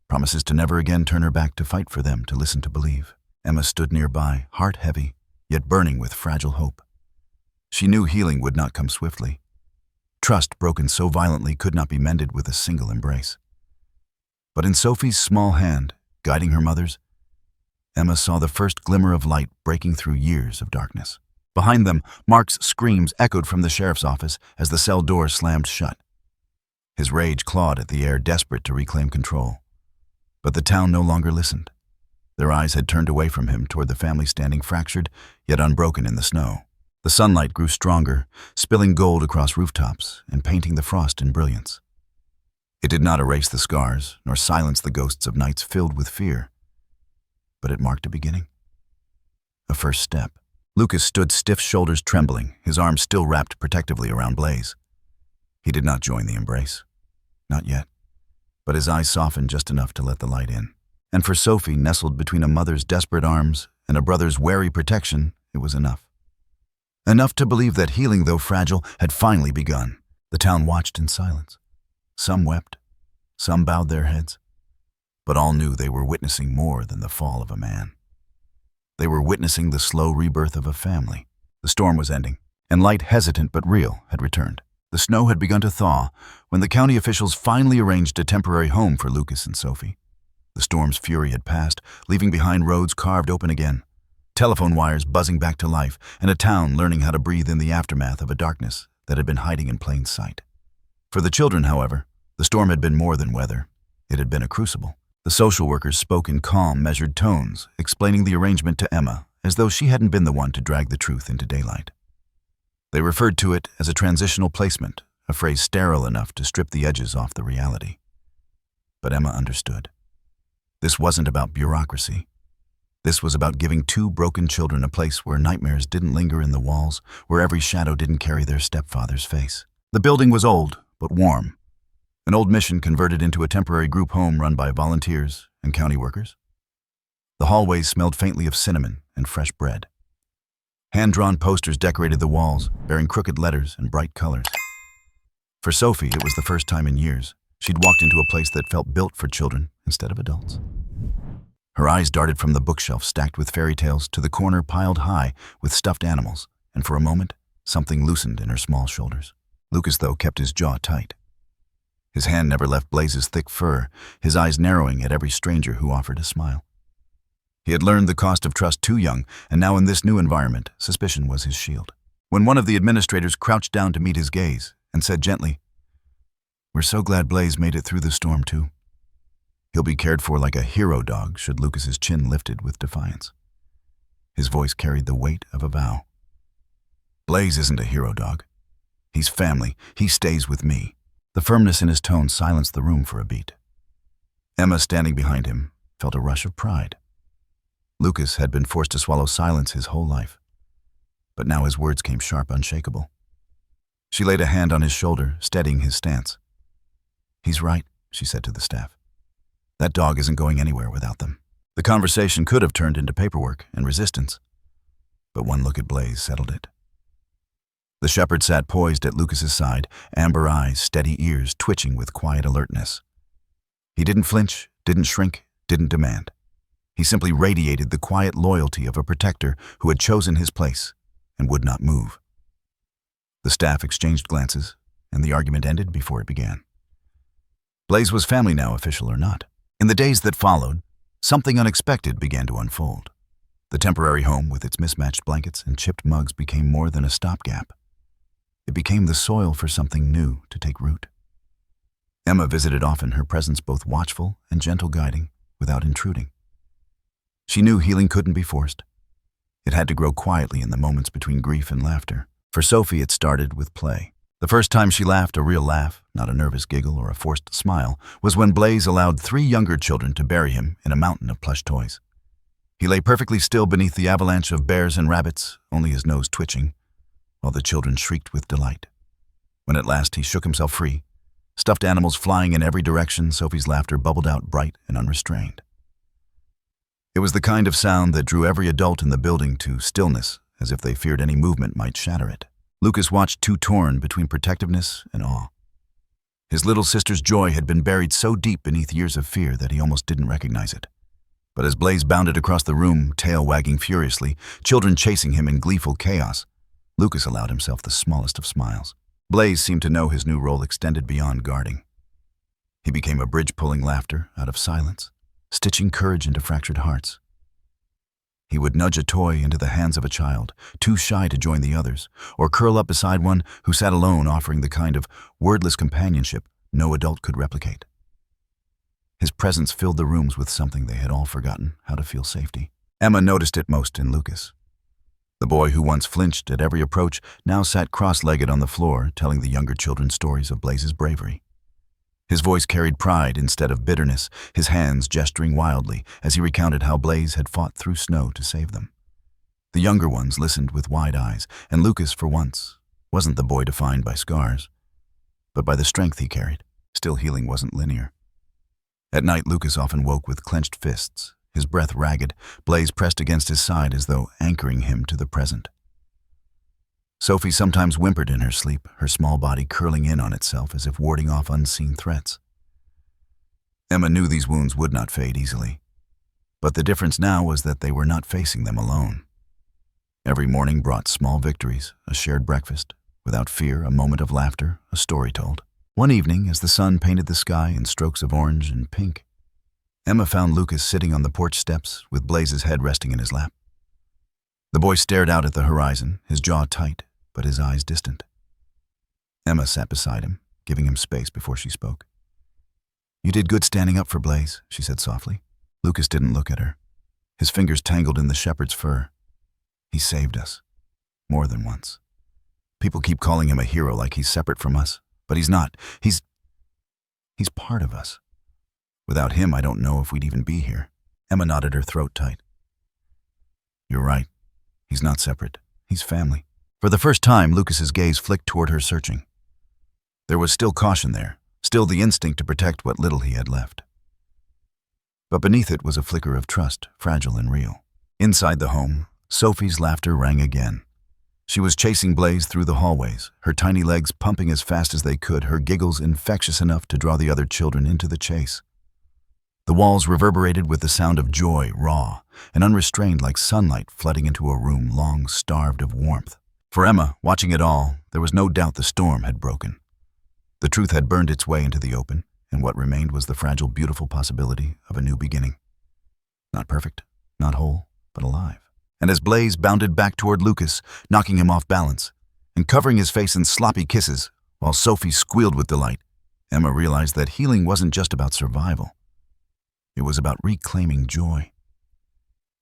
promises to never again turn her back, to fight for them, to listen, to believe. Emma stood nearby, heart heavy, yet burning with fragile hope. She knew healing would not come swiftly. Trust broken so violently could not be mended with a single embrace. But in Sophie's small hand, guiding her mother's, Emma saw the first glimmer of light breaking through years of darkness. Behind them, Mark's screams echoed from the sheriff's office as the cell door slammed shut. His rage clawed at the air, desperate to reclaim control. But the town no longer listened. Their eyes had turned away from him toward the family standing fractured, yet unbroken in the snow. The sunlight grew stronger, spilling gold across rooftops and painting the frost in brilliance. It did not erase the scars, nor silence the ghosts of nights filled with fear. But it marked a beginning. A first step. Lucas stood stiff, shoulders trembling, his arms still wrapped protectively around Blaze. He did not join the embrace. Not yet. But his eyes softened just enough to let the light in. And for Sophie, nestled between a mother's desperate arms and a brother's wary protection, it was enough. Enough to believe that healing, though fragile, had finally begun. The town watched in silence. Some wept. Some bowed their heads. But all knew they were witnessing more than the fall of a man. They were witnessing the slow rebirth of a family. The storm was ending, and light, hesitant but real, had returned. The snow had begun to thaw when the county officials finally arranged a temporary home for Lucas and Sophie. The storm's fury had passed, leaving behind roads carved open again, telephone wires buzzing back to life, and a town learning how to breathe in the aftermath of a darkness that had been hiding in plain sight. For the children, however, the storm had been more than weather. It had been a crucible. The social workers spoke in calm, measured tones, explaining the arrangement to Emma, as though she hadn't been the one to drag the truth into daylight. They referred to it as a transitional placement, a phrase sterile enough to strip the edges off the reality. But Emma understood. This wasn't about bureaucracy. This was about giving two broken children a place where nightmares didn't linger in the walls, where every shadow didn't carry their stepfather's face. The building was old, but warm. An old mission converted into a temporary group home run by volunteers and county workers. The hallways smelled faintly of cinnamon and fresh bread. Hand-drawn posters decorated the walls, bearing crooked letters and bright colors. For Sophie, it was the first time in years she'd walked into a place that felt built for children instead of adults. Her eyes darted from the bookshelf stacked with fairy tales to the corner piled high with stuffed animals, and for a moment, something loosened in her small shoulders. Lucas, though, kept his jaw tight. His hand never left Blaze's thick fur, his eyes narrowing at every stranger who offered a smile. He had learned the cost of trust too young, and now in this new environment, suspicion was his shield. When one of the administrators crouched down to meet his gaze and said gently, "We're so glad Blaze made it through the storm, too. He'll be cared for like a hero dog," should Lucas's chin lifted with defiance. His voice carried the weight of a vow. "Blaze isn't a hero dog. He's family. He stays with me." The firmness in his tone silenced the room for a beat. Emma, standing behind him, felt a rush of pride. Lucas had been forced to swallow silence his whole life, but now his words came sharp, unshakable. She laid a hand on his shoulder, steadying his stance. "He's right," she said to the staff. "That dog isn't going anywhere without them." The conversation could have turned into paperwork and resistance, but one look at Blaze settled it. The shepherd sat poised at Lucas's side, amber eyes, steady ears twitching with quiet alertness. He didn't flinch, didn't shrink, didn't demand. He simply radiated the quiet loyalty of a protector who had chosen his place and would not move. The staff exchanged glances, and the argument ended before it began. Blaze was family now, official or not. In the days that followed, something unexpected began to unfold. The temporary home with its mismatched blankets and chipped mugs became more than a stopgap. It became the soil for something new to take root. Emma visited often, her presence both watchful and gentle, guiding without intruding. She knew healing couldn't be forced. It had to grow quietly in the moments between grief and laughter. For Sophie, it started with play. The first time she laughed, a real laugh, not a nervous giggle or a forced smile, was when Blaze allowed 3 younger children to bury him in a mountain of plush toys. He lay perfectly still beneath the avalanche of bears and rabbits, only his nose twitching, while the children shrieked with delight. When at last he shook himself free, stuffed animals flying in every direction, Sophie's laughter bubbled out bright and unrestrained. It was the kind of sound that drew every adult in the building to stillness, as if they feared any movement might shatter it. Lucas watched, too torn between protectiveness and awe. His little sister's joy had been buried so deep beneath years of fear that he almost didn't recognize it. But as Blaze bounded across the room, tail wagging furiously, children chasing him in gleeful chaos, Lucas allowed himself the smallest of smiles. Blaze seemed to know his new role extended beyond guarding. He became a bridge pulling laughter out of silence, stitching courage into fractured hearts. He would nudge a toy into the hands of a child, too shy to join the others, or curl up beside one who sat alone, offering the kind of wordless companionship no adult could replicate. His presence filled the rooms with something they had all forgotten, how to feel safety. Emma noticed it most in Lucas. The boy who once flinched at every approach now sat cross-legged on the floor, telling the younger children stories of Blaze's bravery. His voice carried pride instead of bitterness, his hands gesturing wildly as he recounted how Blaze had fought through snow to save them. The younger ones listened with wide eyes, and Lucas, for once, wasn't the boy defined by scars, but by the strength he carried. Still, healing wasn't linear. At night, Lucas often woke with clenched fists, his breath ragged, Blaze pressed against his side as though anchoring him to the present. Sophie sometimes whimpered in her sleep, her small body curling in on itself as if warding off unseen threats. Emma knew these wounds would not fade easily, but the difference now was that they were not facing them alone. Every morning brought small victories, a shared breakfast, without fear, a moment of laughter, a story told. One evening, as the sun painted the sky in strokes of orange and pink, Emma found Lucas sitting on the porch steps with Blaze's head resting in his lap. The boy stared out at the horizon, his jaw tight, but his eyes distant. Emma sat beside him, giving him space before she spoke. "You did good standing up for Blaze," she said softly. Lucas didn't look at her. His fingers tangled in the shepherd's fur. "He saved us. More than once. People keep calling him a hero like he's separate from us, but he's not. He's part of us. Without him, I don't know if we'd even be here. Emma nodded, her throat tight. You're right. He's not separate. He's family. For the first time, Lucas's gaze flicked toward her, searching. There was still caution there, still the instinct to protect what little he had left. But beneath it was a flicker of trust, fragile and real. Inside the home, Sophie's laughter rang again. She was chasing Blaze through the hallways, her tiny legs pumping as fast as they could, her giggles infectious enough to draw the other children into the chase. The walls reverberated with the sound of joy, raw and unrestrained like sunlight flooding into a room long starved of warmth. For Emma, watching it all, there was no doubt the storm had broken. The truth had burned its way into the open, and what remained was the fragile, beautiful possibility of a new beginning. Not perfect, not whole, but alive. And as Blaze bounded back toward Lucas, knocking him off balance, and covering his face in sloppy kisses, while Sophie squealed with delight, Emma realized that healing wasn't just about survival. It was about reclaiming joy.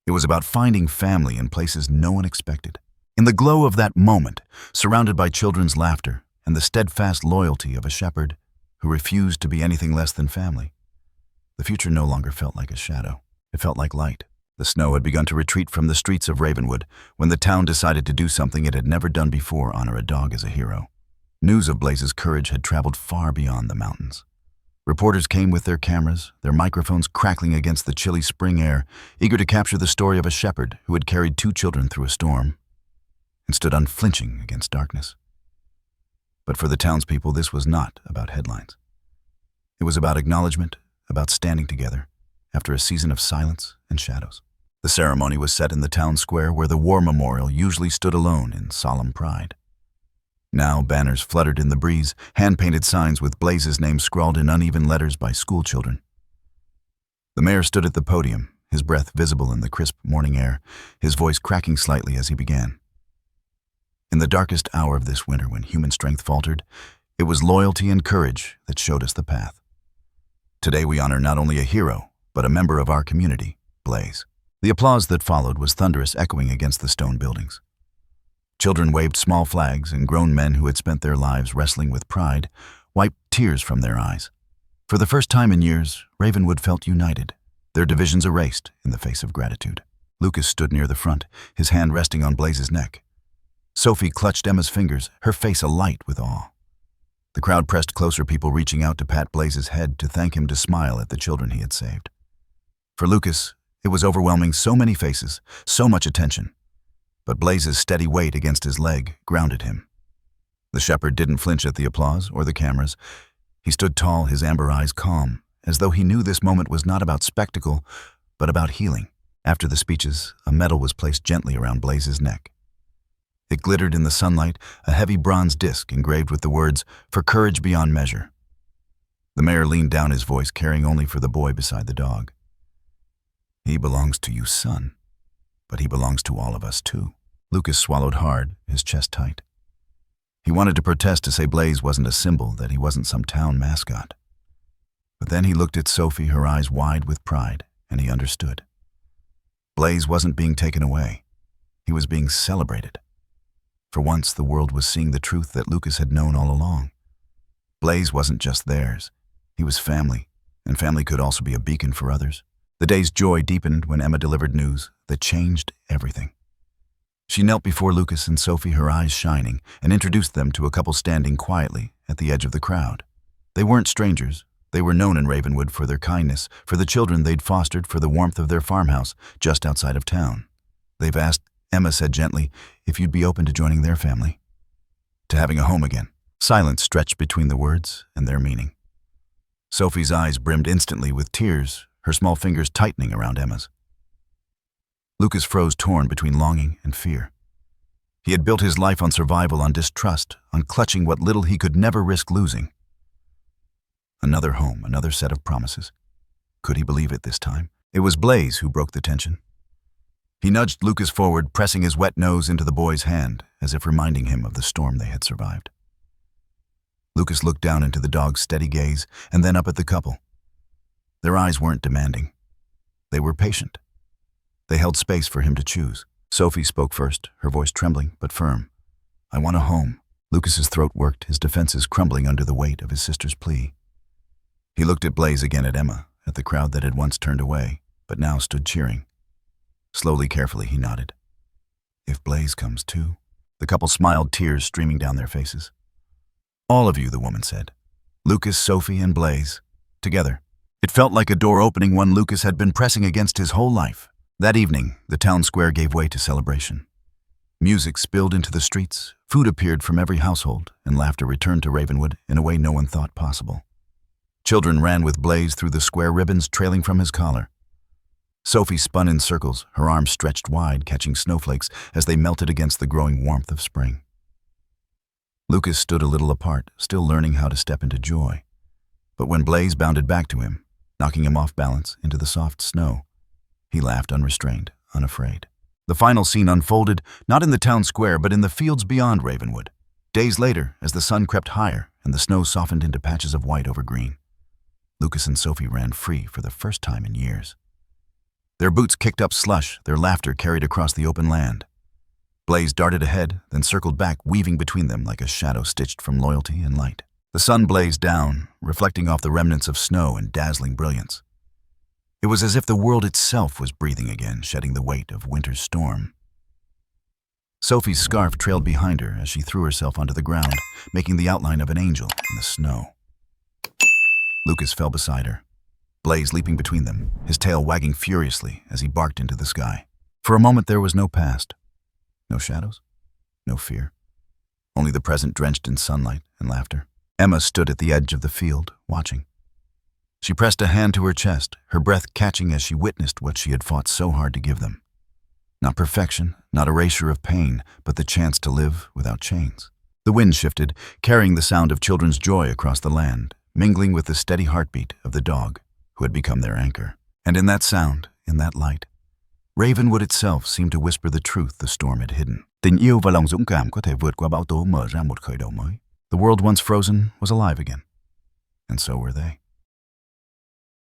It was about finding family in places no one expected. In the glow of that moment, surrounded by children's laughter and the steadfast loyalty of a shepherd who refused to be anything less than family, the future no longer felt like a shadow. It felt like light. The snow had begun to retreat from the streets of Ravenwood when the town decided to do something it had never done before: honor a dog as a hero. News of Blaze's courage had traveled far beyond the mountains. Reporters came with their cameras, their microphones crackling against the chilly spring air, eager to capture the story of a shepherd who had carried 2 children through a storm and stood unflinching against darkness. But for the townspeople, this was not about headlines. It was about acknowledgement, about standing together after a season of silence and shadows. The ceremony was set in the town square where the war memorial usually stood alone in solemn pride. Now banners fluttered in the breeze, hand-painted signs with Blaze's name scrawled in uneven letters by schoolchildren. The mayor stood at the podium, his breath visible in the crisp morning air, his voice cracking slightly as he began. In the darkest hour of this winter, when human strength faltered, it was loyalty and courage that showed us the path. Today we honor not only a hero, but a member of our community, Blaze. The applause that followed was thunderous, echoing against the stone buildings. Children waved small flags, and grown men who had spent their lives wrestling with pride wiped tears from their eyes. For the first time in years, Ravenwood felt united, their divisions erased in the face of gratitude. Lucas stood near the front, his hand resting on Blaze's neck. Sophie clutched Emma's fingers, her face alight with awe. The crowd pressed closer, people reaching out to pat Blaze's head, to thank him, to smile at the children he had saved. For Lucas, it was overwhelming: so many faces, so much attention. But Blaze's steady weight against his leg grounded him. The shepherd didn't flinch at the applause or the cameras. He stood tall, his amber eyes calm, as though he knew this moment was not about spectacle, but about healing. After the speeches, a medal was placed gently around Blaze's neck. It glittered in the sunlight, a heavy bronze disc engraved with the words, "For courage beyond measure." The mayor leaned down, his voice caring only for the boy beside the dog. "He belongs to you, son. But he belongs to all of us, too." Lucas swallowed hard, his chest tight. He wanted to protest, to say Blaze wasn't a symbol, that he wasn't some town mascot. But then he looked at Sophie, her eyes wide with pride, and he understood. Blaze wasn't being taken away. He was being celebrated. For once, the world was seeing the truth that Lucas had known all along. Blaze wasn't just theirs. He was family, and family could also be a beacon for others. The day's joy deepened when Emma delivered news that changed everything. She knelt before Lucas and Sophie, her eyes shining, and introduced them to a couple standing quietly at the edge of the crowd. They weren't strangers. They were known in Ravenwood for their kindness, for the children they'd fostered, for the warmth of their farmhouse just outside of town. "They've asked," Emma said gently, "if you'd be open to joining their family, to having a home again." Silence stretched between the words and their meaning. Sophie's eyes brimmed instantly with tears, her small fingers tightening around Emma's. Lucas froze, torn between longing and fear. He had built his life on survival, on distrust, on clutching what little he could never risk losing. Another home, another set of promises. Could he believe it this time? It was Blaze who broke the tension. He nudged Lucas forward, pressing his wet nose into the boy's hand, as if reminding him of the storm they had survived. Lucas looked down into the dog's steady gaze, and then up at the couple. Their eyes weren't demanding. They were patient. They held space for him to choose. Sophie spoke first, her voice trembling but firm. "I want a home." Lucas's throat worked, his defenses crumbling under the weight of his sister's plea. He looked at Blaze, again at Emma, at the crowd that had once turned away, but now stood cheering. Slowly, carefully, he nodded. If Blaze comes too. The couple smiled, tears streaming down their faces. All of you, the woman said. Lucas, Sophie, and Blaze. Together. It felt like a door opening, one Lucas had been pressing against his whole life. That evening, the town square gave way to celebration. Music spilled into the streets, food appeared from every household, and laughter returned to Ravenwood in a way no one thought possible. Children ran with Blaze through the square, ribbons trailing from his collar. Sophie spun in circles, her arms stretched wide, catching snowflakes as they melted against the growing warmth of spring. Lucas stood a little apart, still learning how to step into joy. But when Blaze bounded back to him, knocking him off balance into the soft snow, he laughed unrestrained, unafraid. The final scene unfolded, not in the town square, but in the fields beyond Ravenwood. Days later, as the sun crept higher and the snow softened into patches of white over green, Lucas and Sophie ran free for the first time in years. Their boots kicked up slush, their laughter carried across the open land. Blaze darted ahead, then circled back, weaving between them like a shadow stitched from loyalty and light. The sun blazed down, reflecting off the remnants of snow in dazzling brilliance. It was as if the world itself was breathing again, shedding the weight of winter's storm. Sophie's scarf trailed behind her as she threw herself onto the ground, making the outline of an angel in the snow. Lucas fell beside her, Blaze leaping between them, his tail wagging furiously as he barked into the sky. For a moment there was no past, no shadows, no fear, only the present drenched in sunlight and laughter. Emma stood at the edge of the field, watching. She pressed a hand to her chest, her breath catching as she witnessed what she had fought so hard to give them. Not perfection, not erasure of pain, but the chance to live without chains. The wind shifted, carrying the sound of children's joy across the land, mingling with the steady heartbeat of the dog who had become their anchor. And in that sound, in that light, Ravenwood itself seemed to whisper the truth the storm had hidden. Tình yêu và lòng dũng cảm có thể vượt qua bão tố, mở ra một khởi đầu mới. The world once frozen was alive again, and so were they.